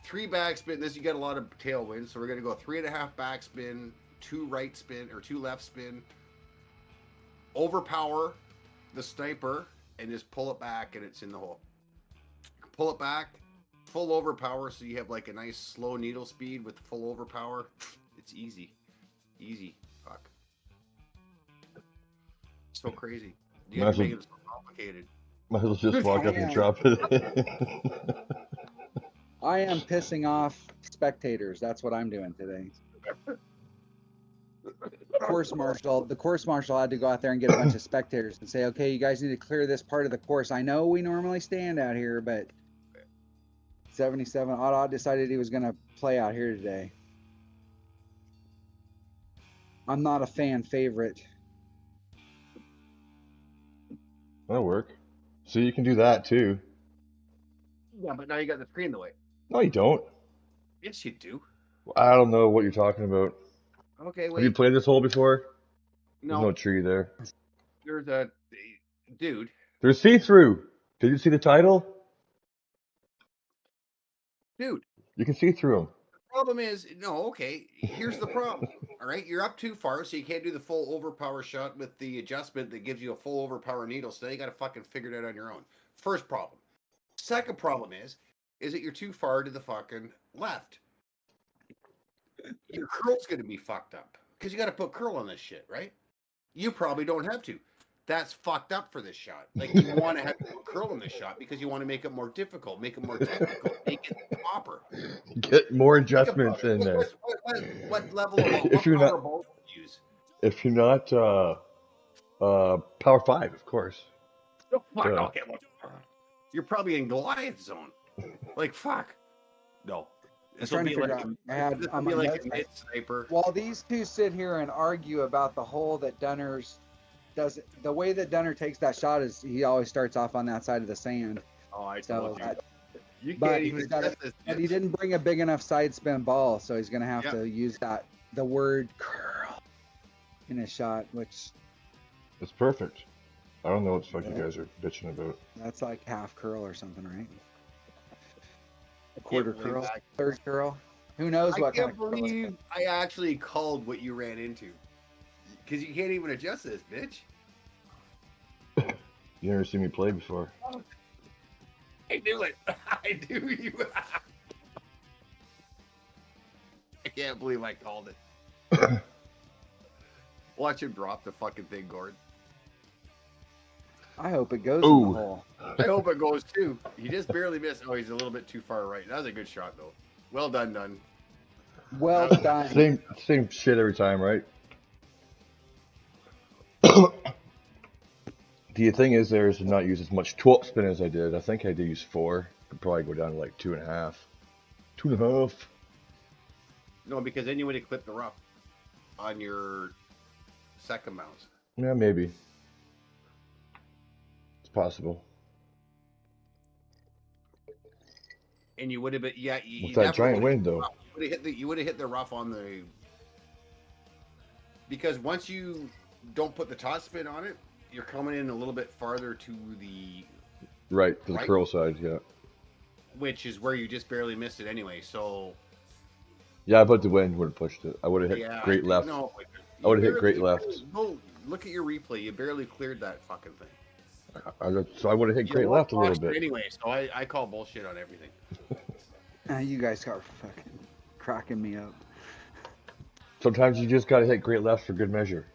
3 backspin. This you get a lot of tailwind, so we're gonna go 3.5 backspin, 2 right spin or 2 left spin. Overpower the sniper and just pull it back, and it's in the hole. Pull it back, full overpower, so you have like a nice slow needle speed with full overpower. It's easy. Fuck. So crazy. You gotta make it so complicated. Might as well just walk up and drop it. I am pissing off spectators. That's what I'm doing today. The course marshal had to go out there and get a bunch of spectators and say, okay, you guys need to clear this part of the course. I know we normally stand out here, but 77 Odd decided he was going to play out here today. I'm not a fan favorite. That'll work. So you can do that too. Yeah, but now you got the screen in the way. No, you don't. Yes, you do. I don't know what you're talking about. Okay, wait. Have you played this hole before? No. There's no tree there. There's a dude. There's see-through. Did you see the title? Dude. You can see through them. The problem is, here's the problem. All right, you're up too far, so you can't do the full overpower shot with the adjustment that gives you a full overpower needle. So now you got to fucking figure it out on your own. First problem. Second problem is that you're too far to the fucking left. Your curl's going to be fucked up because you got to put curl on this shit, right? You probably don't have to. That's fucked up for this shot. Like, you want to have curl in this shot because you want to make it more difficult, make it more technical, make it proper. Get more adjustments in there. What level of ball do you use? If you're not power 5, of course. Oh, fuck. Okay, look. You're probably in Goliath zone. Like, fuck. No. This trying will to be figure like out. I had this will on be my like notes. a mid sniper. While these two sit here and argue about the hole that Dunner's does, the way that Dunner takes that shot is he always starts off on that side of the sand. Oh, I So, told you. You but can't he's even got test this. but he bitch. didn't bring a big enough side spin ball, so he's gonna have Yep. to use the word curl in his shot, which It's perfect. I don't know what the fuck you guys are bitching about. that's like half curl or something, right? A Can't quarter believe curl, that. third curl. Who knows I what kind can't of curl? believe I actually called what you ran into. Because you can't even adjust this, bitch. You never seen me play before. I knew it. I knew you. I can't believe I called it. Watch him drop the fucking thing, Gord. I hope it goes in Ooh. the hole. I hope it goes too. He just barely missed. Oh, he's a little bit too far right. That was a good shot, though. Well done, Dunn. Well done. Same shit every time, right? The thing is, there is to not use as much 12 spin as I did. I think I did use 4. Could probably go down to like 2.5. 2.5. No, because then you would have clipped the rough on your second mounts. Yeah, maybe. It's possible. And you would have been, yeah. You With that definitely giant would've wind, hit the though. rough. You would have hit the rough on the. Because once you don't put the top spin on it, you're coming in a little bit farther to the, Right, to the Right? curl side, yeah. which is where you just barely missed it anyway. So Yeah, but the wind would have pushed it. I would have hit yeah, great left. No, I would've you hit great barely- left. Go look at your replay. You barely cleared that fucking thing. So I would have hit You great left a little watched it bit. anyway. So I call bullshit on everything. You guys are fucking cracking me up. Sometimes you just gotta hit great left for good measure.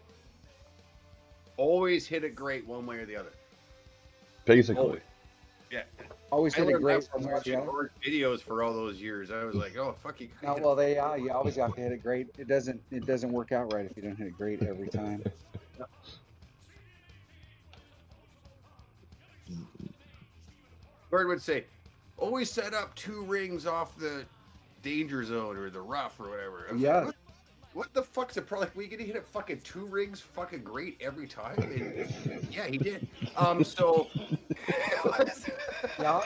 Always hit it great one way or the other. Basically. Always. Yeah. Always I hit a learned great that from one way or the watching other. Gord's videos for all those years. I was like, oh fuck you. No, well, you always have to hit it great. It doesn't work out right if you don't hit it great every time. Gord would say, always set up 2 rings off the danger zone or the rough or whatever. I was Yeah. like, what the fuck's the problem? Like, we gonna hit it fucking 2 rings fucking great every time? And, yeah, he did. So Yeah,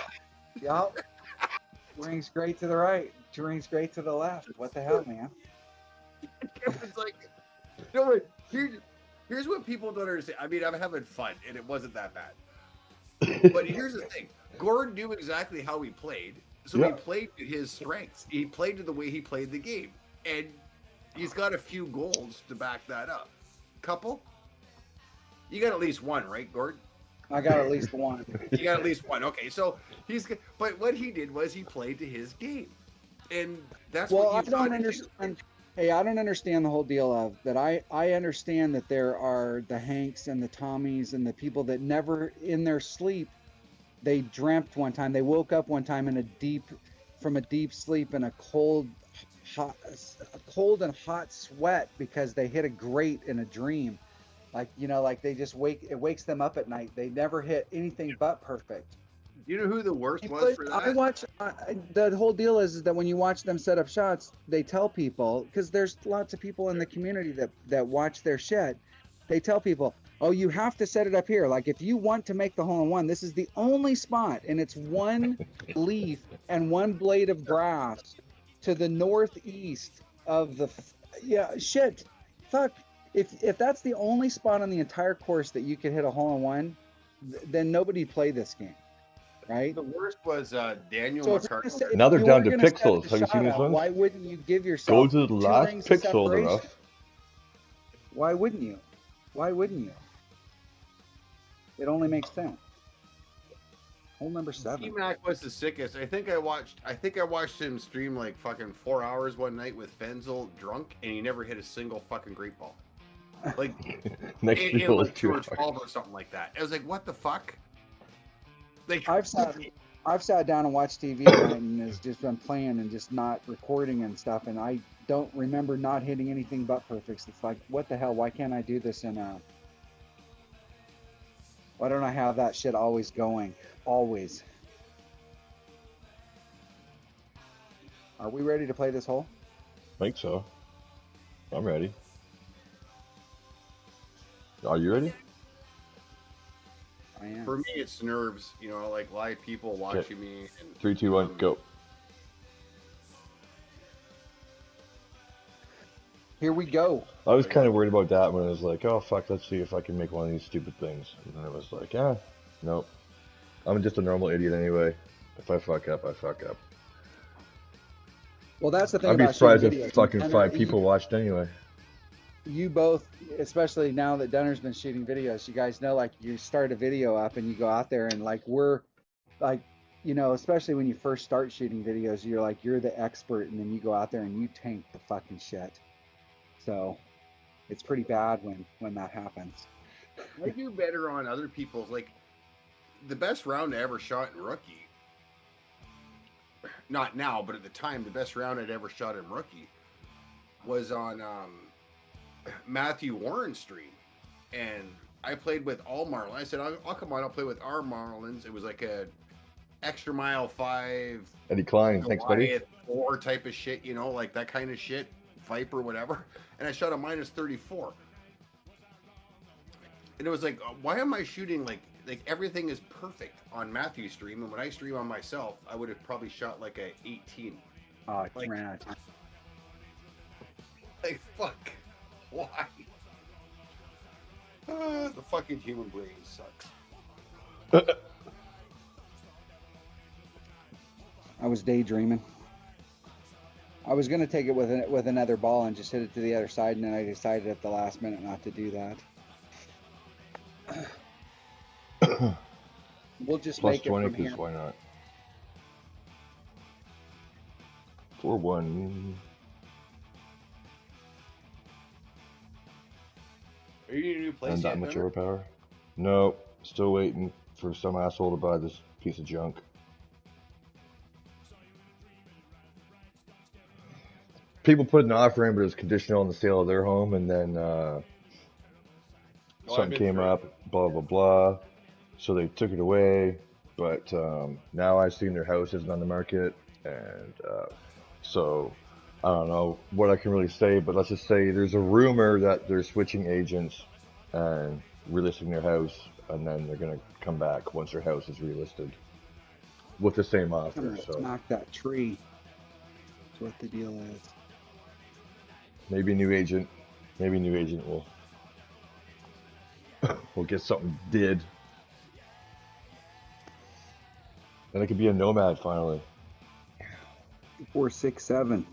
yeah. Rings great to the right, 2 rings great to the left. What the hell, man? It's like, no, wait, here's what people don't understand. I mean, I'm having fun, and it wasn't that bad. But here's the thing: Gord knew exactly how he played, so Yeah. he played to his strengths. He played to the way he played the game, and he's got a few goals to back that up. Couple? You got at least one, right, Gord? I got at least one. You got at least one. Okay, so but what he did was he played to his game, and that's Well, I what you don't understand. Hey, I don't understand the whole deal of that. I understand that there are the Hanks and the Tommies and the people that never in their sleep, they dreamt one time, they woke up one time from a deep sleep in a cold and hot sweat because they hit a grate in a dream. Like, like they just it wakes them up at night. They never hit anything but perfect. You know who the worst was for that? I watch. The whole deal is that when you watch them set up shots, they tell people, because there's lots of people in the community that watch their shit. They tell people, oh, you have to set it up here. Like if you want to make the hole in one, this is the only spot, and it's one leaf and one blade of grass to the northeast of the. Yeah, shit, fuck. If that's the only spot on the entire course that you could hit a hole in one, then nobody play this game. Right. The worst was Daniel So if McCarthy. you're gonna Now they're if you down were to gonna set pixels. the Have you seen shot these up, ones? why wouldn't you give Go yourself to the 2 last rings of pixel of the separation? rough. Why wouldn't you? Why wouldn't you? It only makes sense. Hole number 7. T-Mac was the sickest. I think I watched him stream like fucking 4 hours one night with Fenzel drunk, and he never hit a single fucking great ball. Like Next in people is like 2 George hours. Paul or something like that. I was like, what the fuck? Like I've sat down and watched TV and has just been playing and just not recording and stuff, and I don't remember not hitting anything but perfects. It's like, what the hell? Why can't I do this why don't I have that shit always going? Always. Are we ready to play this hole? Think so. I'm ready. Are you ready? I am. For me, it's nerves. You know, like live people watching me. And, 3, 2, 1, go. Here we go. I was kind of worried about that when I was like, oh fuck, let's see if I can make one of these stupid things. And then I was like, nope. I'm just a normal idiot anyway. If I fuck up, I fuck up. Well, that's the thing I'd be about surprised shooting if videos. fucking And, 5 people watched anyway. You both, especially now that Dunner's been shooting videos, you guys know, like, you start a video up and you go out there and, like, we're, like, you know, especially when you first start shooting videos, you're like, you're the expert, and then you go out there and you tank the fucking shit. So it's pretty bad when that happens. I do better on other people's, like, the best round I ever shot in rookie, not now, but at the time, the best round I'd ever shot in rookie was on Matthew Warren's stream. And I played with all Marlins. I said, I'll come on, I'll play with our Marlins. It was like a extra mile 5 Eddie Klein, thanks buddy. Goliath 4 type of shit, you know, like that kind of shit, Viper, whatever. And I shot a minus 34. And it was like, why am I shooting like everything is perfect on Matthew's stream, and when I stream on myself, I would have probably shot like a 18. Oh, it Like- ran out of time. Like, fuck, why? The fucking human brain sucks. I was daydreaming. I was gonna take it with another ball and just hit it to the other side, and then I decided at the last minute not to do that. We'll just Plus make it 20, from here. because why not? 4-1. Are you in a new place And yet, that much Gunner? overpower? No, still waiting for some asshole to buy this piece of junk. People put an offer in, but it was conditional on the sale of their home, and then something been came through. up, blah blah blah. So they took it away, but now I've seen their house isn't on the market, and so I don't know what I can really say, but let's just say there's a rumor that they're switching agents and relisting their house, and then they're gonna come back once their house is relisted with the same I'm offer. gonna So knock that tree. That's what the deal is. maybe new agent will will get something did. Then it could be a nomad finally. 467.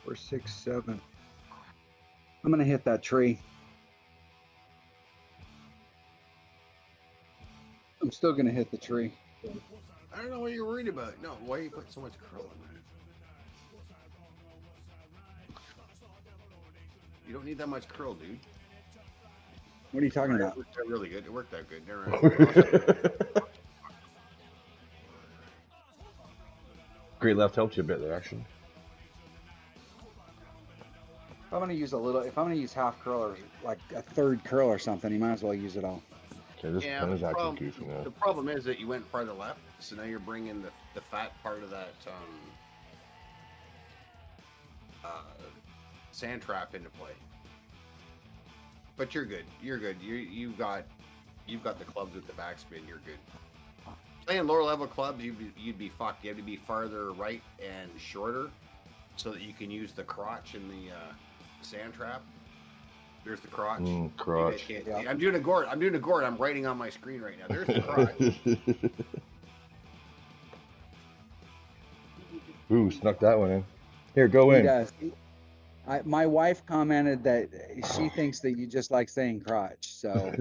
467. I'm gonna hit that tree. I'm still gonna hit the tree. I don't know what you're worried about. No, why are you putting so much curl in that? You don't need that much curl, dude. What are you talking It about? worked out really good. It worked out good. Never mind. Great left helped you a bit there, actually. If I'm gonna use a little, if I'm gonna use half curl or like a third curl or something, you might as well use it all. Okay, this Yeah, pen is the acting problem, goofy now. the problem is that you went farther left, so now you're bringing the fat part of that sand trap into play. But you're good. You're good. You've got the clubs with the backspin. You're good. Playing lower level clubs, you'd be fucked. You have to be farther right and shorter, so that you can use the crotch in the sand trap. There's the crotch. Crotch. You guys can't Yeah. see. I'm doing a gourd. I'm writing on my screen right now. There's the crotch. Ooh, snuck that one in. Here, go He in. does. My wife commented that she thinks that you just like saying crotch. So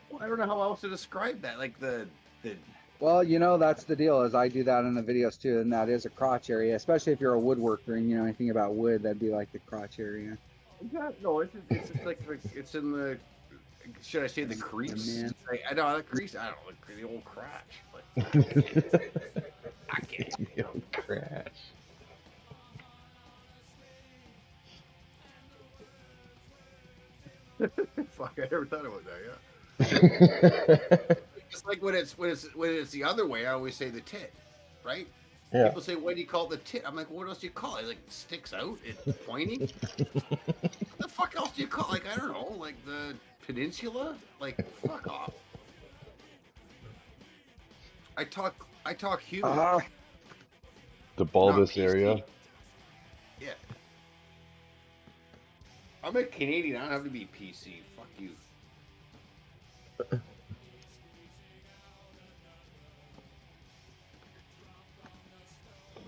Well, I don't know how else to describe that. Like the well, you know, that's the deal. Is I do that in the videos too, and that is a crotch area, especially if you're a woodworker and you know anything about wood. That'd be like the crotch area. no, it's just like it's in the. Should I say the crease? man. I know the crease. I don't know the old crotch. But I can't. Yo, crash. Fuck, I never thought about that. Yeah. It's like when it's the other way. I always say the tit, right? Yeah. People say, "What do you call the tit?" I'm like, "What else do you call it? Like it sticks out, it's pointy." What the fuck else do you call? Like I don't know, like the peninsula. Like fuck off. I talk human. The bulbous PC. area. Yeah. I'm a Canadian. I don't have to be PC. Fuck you.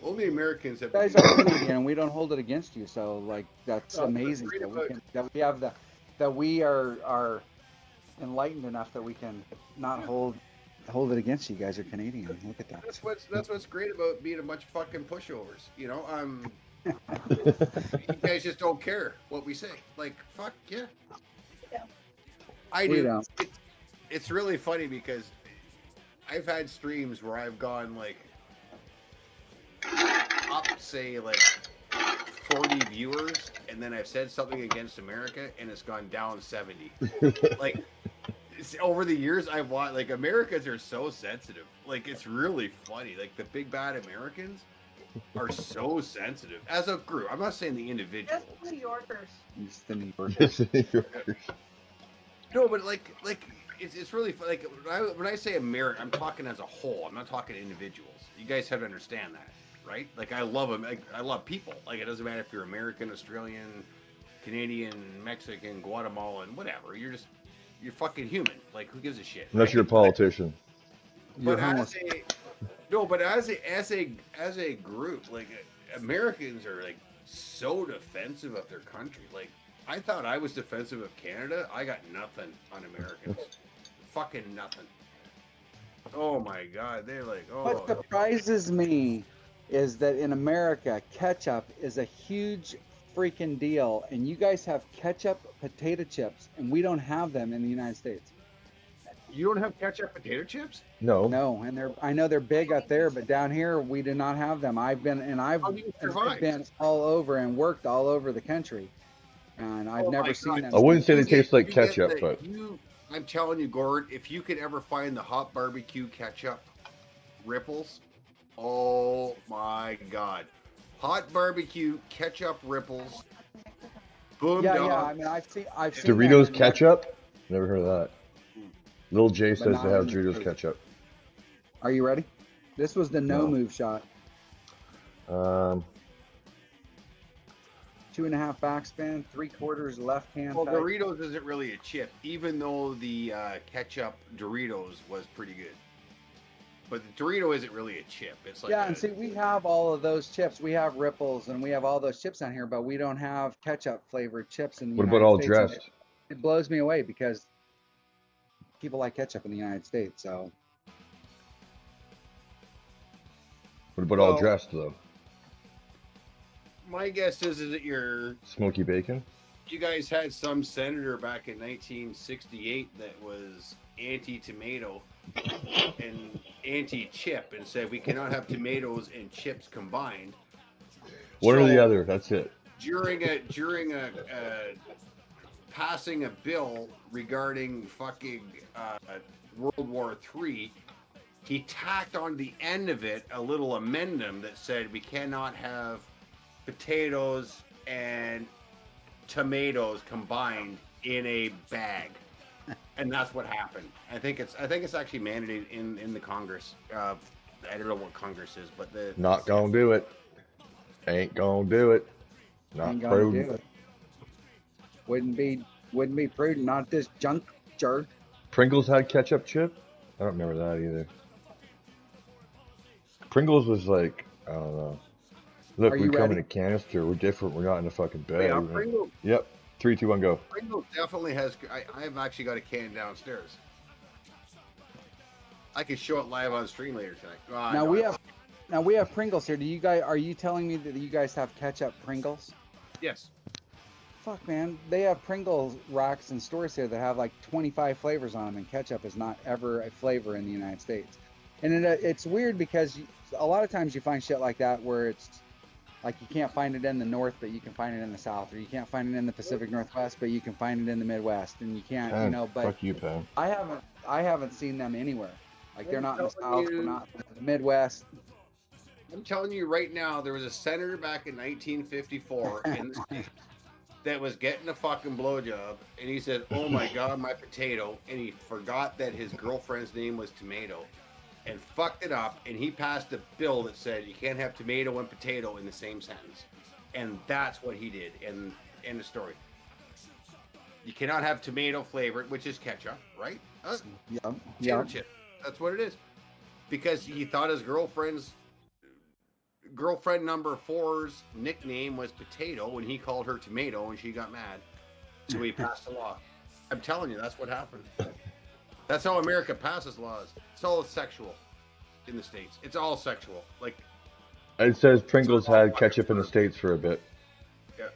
Only Americans have. You guys are Canadian, and we don't hold it against you. So like that's No, amazing that's that great we have that we are enlightened enough that we can not hold it against you. You guys are Canadian. Look at that. That's what's great about being a bunch of fucking pushovers. You know, you guys just don't care what we say. Like, fuck yeah. I We do. don't. It's really funny because I've had streams where I've gone like up, say like 40 viewers, and then I've said something against America, and it's gone down 70. Like over the years, I've watched like Americans are so sensitive. Like it's really funny. Like the big bad Americans are so sensitive as a group. I'm not saying the individuals. Just New Yorkers. It's the New Yorkers. No, but like it's really like when I say America, I'm talking as a whole. I'm not talking individuals. You guys have to understand that, right? Like I love them. I love people. Like it doesn't matter if you're American, Australian, Canadian, Mexican, Guatemalan, whatever. You're fucking human. Like who gives a shit? Unless you're a politician. But as a group, like Americans are like so defensive of their country. Like I thought I was defensive of Canada. I got nothing on Americans. Fucking nothing. Oh my god, they're like, oh. What surprises me is that in America, ketchup is a huge freaking deal, and you guys have ketchup potato chips, and we don't have them in the United States. You don't have ketchup potato chips? No. No, and I know they're big up there, but down here we do not have them. I've been all over and worked all over the country, and I've never seen them. I wouldn't say they taste like ketchup, but I'm telling you, Gord, if you could ever find the hot barbecue ketchup ripples, oh my god, hot barbecue ketchup ripples. Boom. Yeah, dog. yeah. I mean, I've seen Doritos them. ketchup. Never heard of that. Little J says not they have in the Doritos fruit. ketchup. Are you ready? This was the no No. move shot. 2.5 backspin, 3/4 left hand. Well, tight. Doritos isn't really a chip, even though the ketchup Doritos was pretty good. But the Dorito isn't really a chip. It's like Yeah, and see, we have all of those chips. We have Ripples, and we have all those chips down here, but we don't have ketchup flavored chips in the What United about all States. And dressed? It blows me away because people like ketchup in the United States. So What about all Well- dressed though? my guess is that Smoky bacon? you guys had some senator back in 1968 that was anti-tomato and anti-chip and said we cannot have tomatoes and chips combined. One or So, the other. That's it. during a passing a bill regarding fucking World War III, he tacked on the end of it a little amendment that said we cannot have potatoes and tomatoes combined in a bag, and that's what happened. I think it's actually mandated in the Congress. I don't know what Congress is, but the Not gonna do it. Ain't gonna do it. Not ain't gonna prudent. do it. Wouldn't be prudent. Not this juncture. Pringles had ketchup chip? I don't remember that either. Pringles was like, I don't know. Look, Are we you come in ready? a canister. We're different. We're not in a fucking bag. yeah, Pringles. Yep. 3, 2, 1, go. Pringles definitely has. I've actually got a can downstairs. I can show it live on stream later tonight. Now we have Pringles here. Are you telling me that you guys have ketchup Pringles? Yes. Fuck, man. They have Pringles racks and stores here that have like 25 flavors on them, and ketchup is not ever a flavor in the United States. And it's weird because a lot of times you find shit like that where it's Like you can't find it in the north, but you can find it in the south, or you can't find it in the Pacific Northwest, but you can find it in the Midwest, and you can't, Pam, but fuck you, Pam. I haven't seen them anywhere. Like they're not in the telling south, you- they're not in the Midwest. I'm telling you right now, there was a senator back in 1954 in the States that was getting a fucking blowjob, and he said, "Oh my god, my potato," and he forgot that his girlfriend's name was Tomato, and fucked it up, and he passed a bill that said you can't have tomato and potato in the same sentence, and that's what he did. And end of story. You cannot have tomato flavored, which is ketchup, right? Yeah, Potato yeah. chip. That's what it is. Because he thought his girlfriend number 4's nickname was Potato when he called her Tomato and she got mad. So he passed a law. I'm telling you, that's what happened. That's how America passes laws. It's all sexual in the States. It's all sexual. Like, It says Pringles had ketchup in the States for a bit. yeah.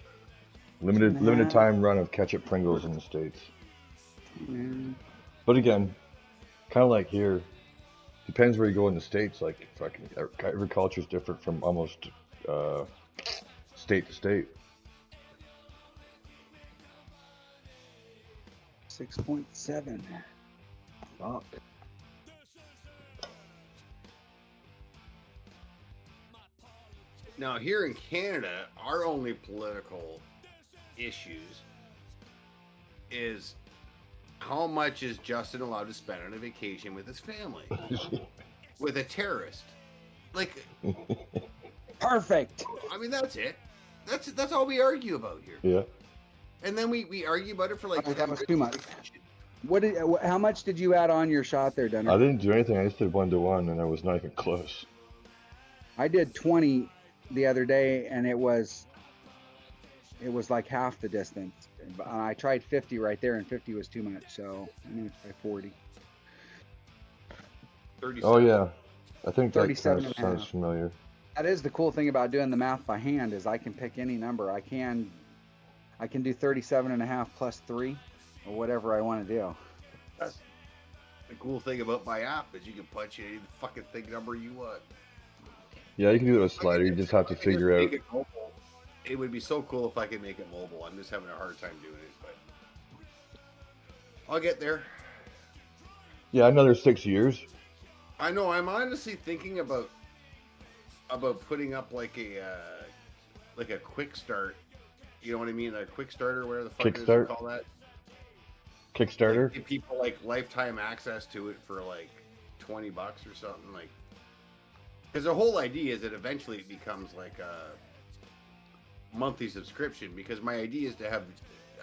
Limited time run of ketchup Pringles in the States. Mm. But again, kind of like here, depends where you go in the States. Like fucking every culture is different from almost state to state. 6.7. Fuck. Now, here in Canada, our only political issues is how much is Justin allowed to spend on a vacation with his family with a terrorist? Like, Perfect. I mean, that's it. That's all we argue about here. Yeah. And then we argue about it for like Oh, that 10 was minutes. too much. How much did you add on your shot there, Dunner? I didn't do anything. I just did 1-to-1, and I was not even close. I did 20 the other day, and it was like half the distance. I tried 50 right there, and 50 was too much, so I'm gonna try 40. 37. Oh yeah, I think that 37 kind of and a sounds half. familiar. That is the cool thing about doing the math by hand is I can pick any number. I can do 37 and a half plus 3 or whatever I want to do. That's the cool thing about my app is you can punch in any fucking thing number you want. Yeah, you can do it with slider. You just have to figure out. It would be so cool if I could make it mobile. I'm just having a hard time doing it, but I'll get there. Yeah, another 6 years. I know. I'm honestly thinking about putting up like a quick start. You know what I mean? A quick start or whatever the fuck it is you Kickstart? call that. Kickstarter. Like, give people like lifetime access to it for like $20 or something. Like, because the whole idea is that eventually it becomes like a monthly subscription. Because my idea is to have.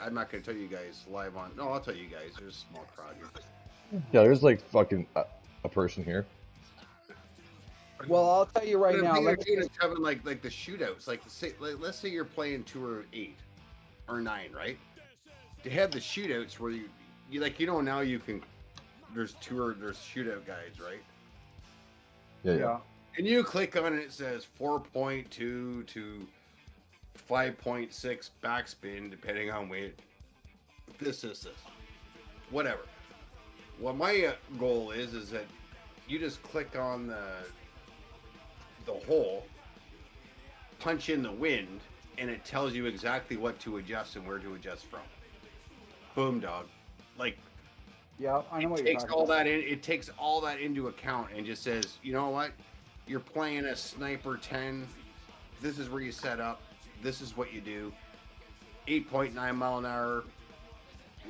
I'm not going to tell you guys live on. No, I'll tell you guys. There's a small crowd here. Yeah, there's like fucking a person here. Well, I'll tell you right But now. the Let's thing is having like the shootouts. Like, let's say you're playing 2 or 8 or 9, right? To have the shootouts where you like now you can. There's shootout guides, right? Yeah. And you click on it, it says 4.2 to 5.6 backspin, depending on weight. This. Whatever. What my goal is that you just click on the hole, punch in the wind, and it tells you exactly what to adjust and where to adjust from. Boom, dog. Like, Yeah, I know what it you're takes talking all about. that in. It takes all that into account and just says, you know what? You're playing a sniper 10. This is where you set up. This is what you do. 8.9 mile an hour,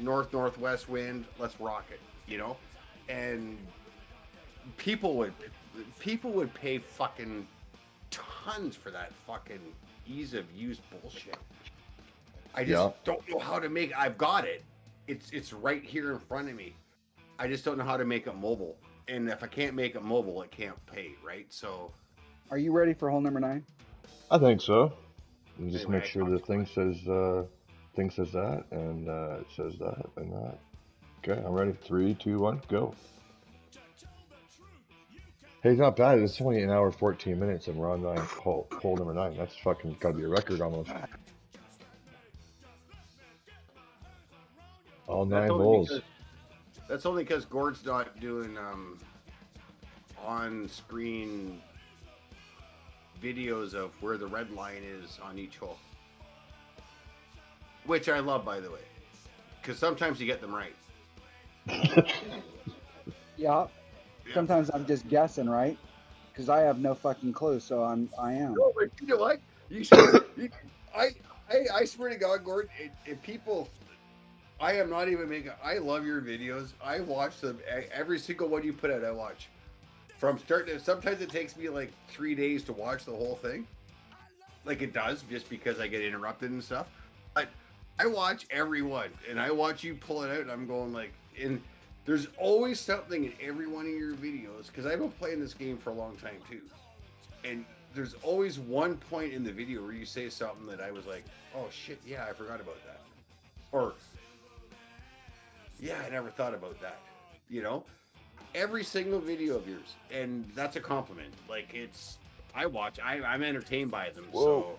northwest wind. Let's rock it. And people would pay fucking tons for that fucking ease of use bullshit. I just don't know how to make. I've got it. It's right here in front of me. I just don't know how to make it mobile. And if I can't make it mobile, it can't pay, right? So, Are you ready for hole number 9? I think so. And just Anyway, make sure I the talked thing says that, and it says that and that. Okay, I'm ready. 3, 2, 1, go. Hey, it's not bad. It's only an hour 14 minutes, and we're on hole number 9. That's fucking gotta be a record almost. All 9 holes. That's only because Gord's not doing on-screen videos of where the red line is on each hole, which I love, by the way, because sometimes you get them right. Yeah. Yeah. Sometimes I'm just guessing, right? Because I have no fucking clue, so I am. No, but you know what? You should. I swear to God, Gordon, and people. I am not even making. I love your videos. I watch them. Every single one you put out, I watch. From start to. Sometimes it takes me like 3 days to watch the whole thing. Like it does, just because I get interrupted and stuff. But I watch every one, and I watch you pull it out, and I'm going like, and there's always something in every one of your videos, because I've been playing this game for a long time too. And there's always one point in the video where you say something that I was like, oh shit, yeah, I forgot about that. Or, yeah, I never thought about that. You know? Every single video of yours. And that's a compliment. Like, it's, I watch, I'm entertained by them. Whoa. So,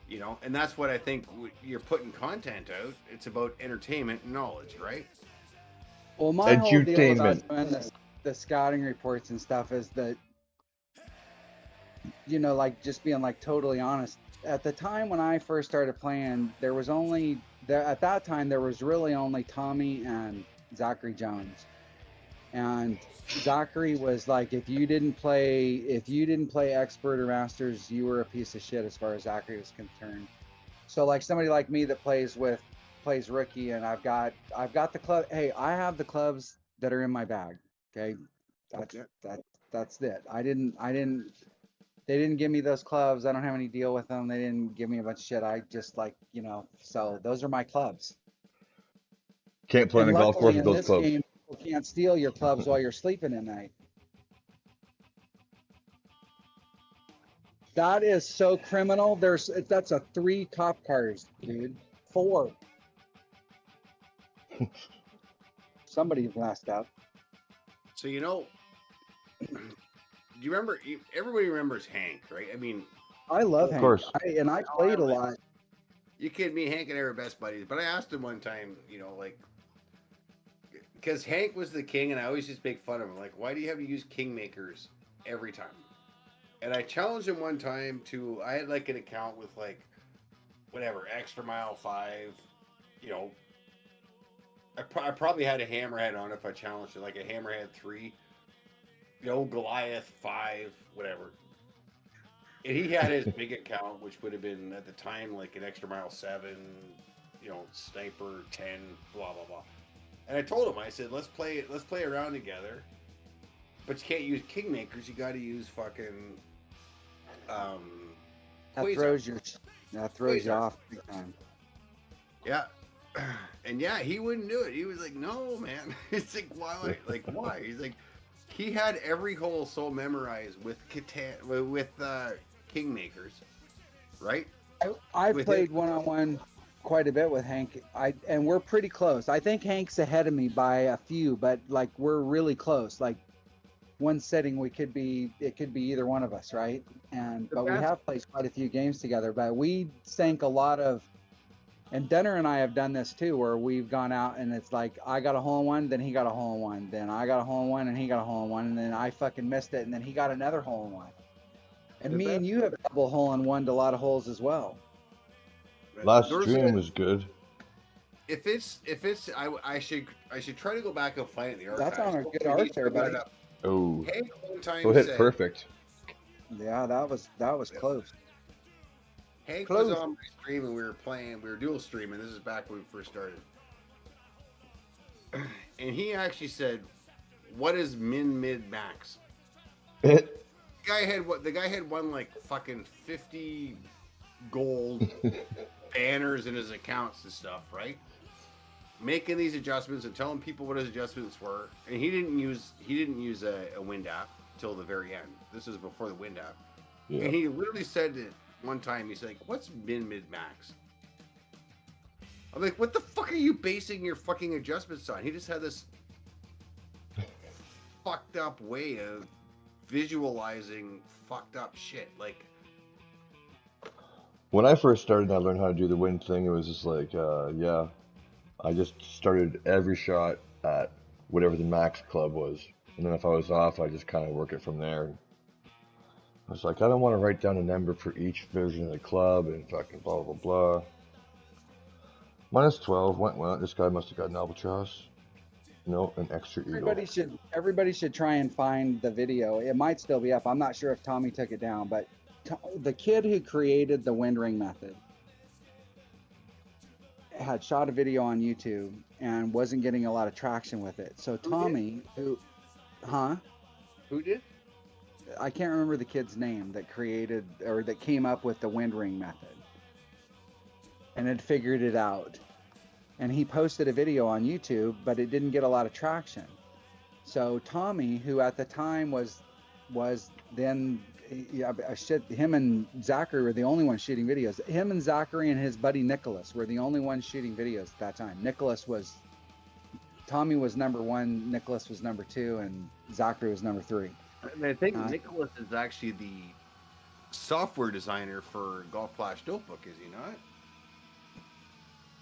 you know, and that's what I think you're putting content out. It's about entertainment and knowledge, right? Well, my whole deal about Edutainment. doing the scouting reports and stuff is that, you know, like just being like totally honest. At the time when I first started playing, there was only at that time there was really only Tommy and Zachary Jones, and Zachary was like, if you didn't play expert or masters, you were a piece of shit as far as Zachary was concerned. So like somebody like me that plays rookie, and I've got the club. Hey, I have the clubs that are in my bag. Okay, that's it. They didn't give me those clubs. I don't have any deal with them. They didn't give me a bunch of shit. I just like, you know, so those are my clubs. Can't play on And a golf course luckily with in those this clubs. game, people can't steal your clubs while you're sleeping at night. That is so criminal. That's a 3 cop cars, dude. 4. Somebody messed up. So, you know, do you remember? Everybody remembers Hank, right? I mean, I love Of Hank. course. I played a lot. you kidding me? Hank and I were best buddies. But I asked him one time, you know, like, because Hank was the king, and I always just make fun of him. Like, why do you have to use kingmakers every time? And I challenged him one time to. I had like an account with like, whatever, extra mile 5. You know, I probably had a hammerhead on if I challenged it, like a hammerhead 3. The old Goliath 5, whatever. And he had his big account, which would have been at the time like an extra mile 7, you know, sniper 10, blah blah blah. And I told him, I said, let's play around together. But you can't use kingmakers. You got to use fucking. That throws you Quasars. off big time. Yeah. And yeah, he wouldn't do it. He was like, no, man. It's like, why? Like, why? He's like, he had every hole so memorized with kingmakers, right? I With played him. one-on-one quite a bit with Hank. And we're pretty close. I think Hank's ahead of me by a few, but like we're really close. Like one setting it could be either one of us, right? But we have played quite a few games together. But we sank a lot of. And Denner and I have done this too, where we've gone out and it's like, I got a hole in one, then he got a hole in one, then I got a hole in one and he got a hole in one, and then I fucking missed it, and then he got another hole in one. And me and you have double hole in one to a lot of holes as well. Last There's stream a- was good. If it's, I should try to go back and find it in the archives. That's on a good We arc need to there, look buddy. it up. Oh, Hank one time so hit said, perfect. Yeah, that was close. Hank Close. was on my stream and we were dual streaming. This is back when we first started. And he actually said, what is min, mid, max? The guy had won like fucking 50 gold banners in his accounts and stuff, right? Making these adjustments and telling people what his adjustments were. And he didn't use a wind app till the very end. This is before the wind app. Yeah. And he literally said it one time, he's like, what's min, mid, max? I'm like, what the fuck are you basing your fucking adjustments on? He just had this fucked up way of visualizing fucked up shit. Like, When I first started and I learned how to do the wind thing, it was just like, yeah, I just started every shot at whatever the max club was. And then if I was off, I just kind of work it from there. I was like, I don't want to write down a number for each version of the club and fucking blah blah blah. -12 went well. This guy must have got an albatross. No, an extra eagle. Everybody should try and find the video. It might still be up. I'm not sure if Tommy took it down, but the kid who created the wind ring method had shot a video on YouTube and wasn't getting a lot of traction with it. So Tommy, who did? I can't remember the kid's name that created or that came up with the wind ring method and had figured it out. And he posted a video on YouTube, but it didn't get a lot of traction. So Tommy, who at the time was then, him and Zachary were the only ones shooting videos. Him and Zachary and his buddy Nicholas were the only ones shooting videos at that time. Tommy was number 1, Nicholas was number 2, and Zachary was number 3. And I think Nicholas is actually the software designer for Golf Flash Notebook, is he not?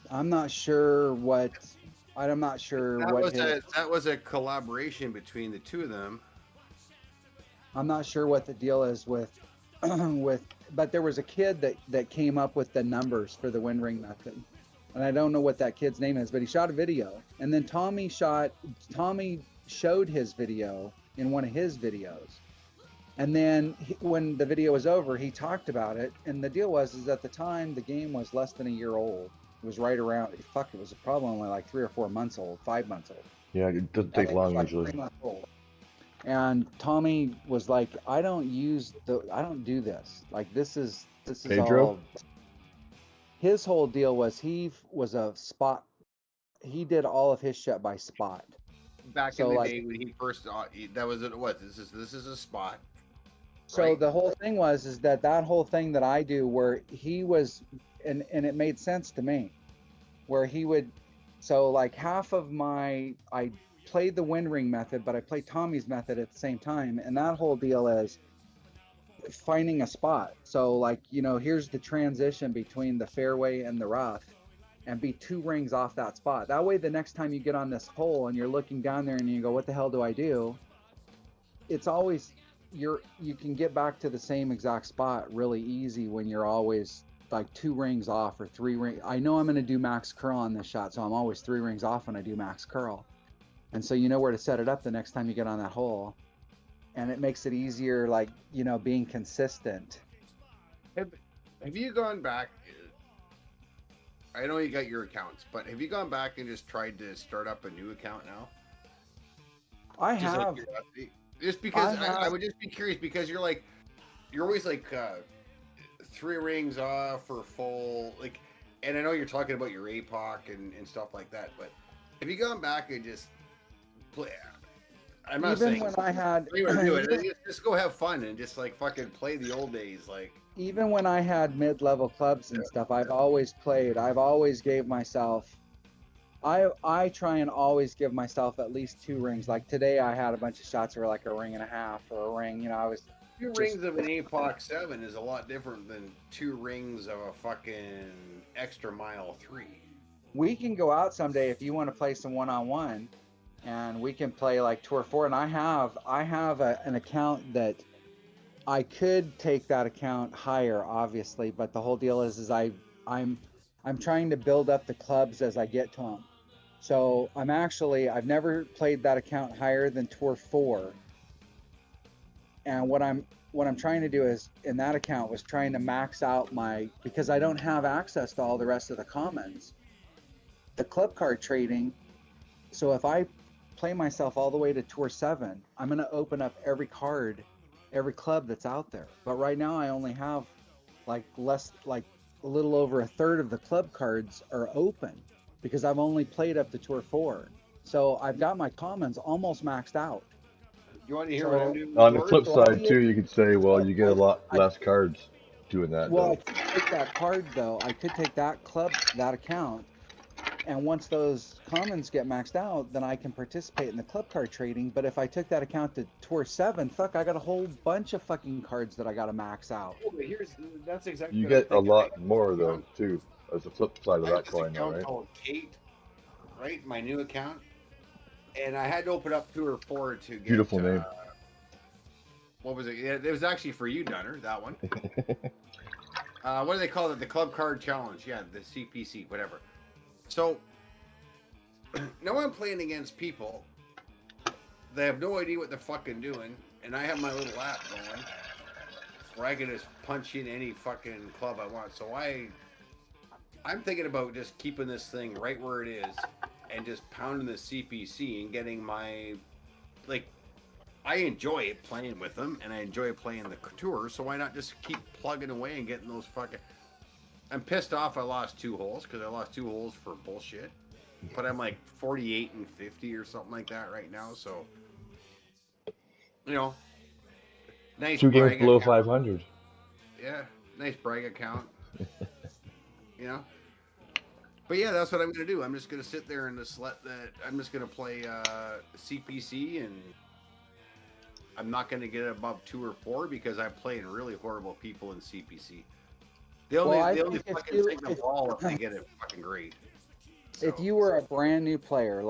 I'm not sure what. That was a collaboration between the two of them. I'm not sure what the deal is with, but there was a kid that came up with the numbers for the wind ring method, and I don't know what that kid's name is, but he shot a video, and then Tommy showed his video in one of his videos, and then when the video was over, he talked about it, and the deal is at the time the game was less than a year old. It was right around, it was probably only like 3 or 4 months old, 5 months old. Yeah, it doesn't take long usually. 3 months old. And Tommy was like, I don't do this. Like this is Pedro? all. His whole deal was he was a spot. He did all of his shit by spot. Back in the day when he first, that was what this is a spot. So right? the whole thing is that whole thing that I do where he was, and it made sense to me, where he would, so like half of I played the wind ring method, but I played Tommy's method at the same time, and that whole deal is finding a spot. So like, here's the transition between the fairway and the rough, and be 2 rings off that spot. That way the next time you get on this hole and you're looking down there and you go, what the hell do I do? It's always, you can get back to the same exact spot really easy when you're always like 2 rings off or 3 rings. I know I'm going to do max curl on this shot, so I'm always 3 rings off when I do max curl. And so you know where to set it up the next time you get on that hole. And it makes it easier, like, being consistent. Have you gone back? I know you got your accounts, but have you gone back and just tried to start up a new account now? I have. Just because I would just be curious, because you're always like 3 rings off or full, like, and I know you're talking about your APOC and stuff like that, but have you gone back and just play? I'm not saying when I had just go have fun and just like fucking play the old days, like. Even when I had mid-level clubs and stuff, I've always played. I've always gave myself. I try and always give myself at least 2 rings. Like today, I had a bunch of shots that were like 1.5 rings or a ring. I was. 2 rings of an APOC 7 is a lot different than 2 rings of a fucking extra mile 3. We can go out someday if you want to play some one-on-one, and we can play like Tour 4. And I have an account that I could take that account higher, obviously, but the whole deal is I'm trying to build up the clubs as I get to them. So I've never played that account higher than Tour 4. And what I'm trying to do is, in that account, was trying to max out because I don't have access to all the rest of the commons, the club card trading. So if I play myself all the way to Tour 7, I'm going to open up every club that's out there. But right now I only have a little over 1/3 of the club cards are open because I've only played up to Tour 4. So I've got my commons almost maxed out. You want to hear what I'm doing? On the flip side too, you could say, well, you get a lot less cards doing that. Well, I could take that card though. I could take that account, and once those commons get maxed out, then I can participate in the club card trading. But if I took that account to Tour 7, I got a whole bunch of fucking cards that I got to max out. That's exactly. You get a lot more though too, as a flip side of that coin, now, right? Called Kate, right? My new account, and I had to open up 2 or 4 to get. Beautiful name. what was it? Yeah, it was actually for you, Dunner. That one. What do they call it? The Club Card Challenge. Yeah, the CPC, whatever. So now I'm playing against people. They have no idea what they're fucking doing, and I have my little app going where I can just punch in any fucking club I want. So I'm thinking about just keeping this thing right where it is and just pounding the CPC and getting my, like, I enjoy it playing with them and I enjoy playing the tour, so why not just keep plugging away and getting those fucking... I'm pissed off I lost 2 holes because I lost 2 holes for bullshit, but I'm like 48 and 50 or something like that right now, so, you know, nice 2 games brag below account. 500. Yeah, nice brag account. You know? But yeah, that's what I'm going to do. I'm just going to sit there and just let that... I'm just going to play CPC, and I'm not going to get above 2 or 4 because I'm playing really horrible people in CPC. They only fucking take the ball if they get it fucking great. So. If you were a brand new player,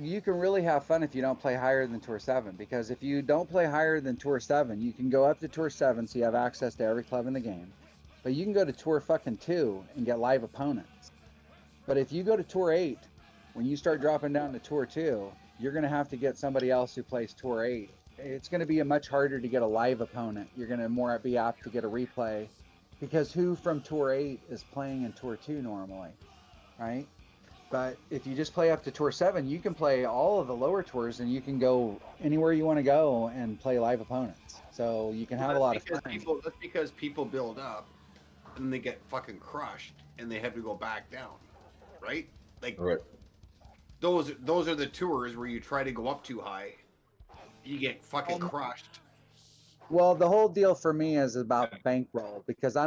you can really have fun if you don't play higher than Tour 7, because if you don't play higher than Tour 7, you can go up to Tour 7, so you have access to every club in the game. But you can go to Tour fucking 2 and get live opponents. But if you go to Tour 8, when you start dropping down to Tour 2, you're going to have to get somebody else who plays Tour 8. It's going to be much harder to get a live opponent. You're going to more be apt to get a replay, because who from Tour 8 is playing in Tour 2 normally, right? But if you just play up to Tour 7, you can play all of the lower tours, and you can go anywhere you want to go and play live opponents. So you can have a lot of fun. That's because people build up and they get fucking crushed and they have to go back down, right? Like, Right. Those are the tours where you try to go up too high, you get fucking crushed. Well, the whole deal for me is about bankroll, because I don't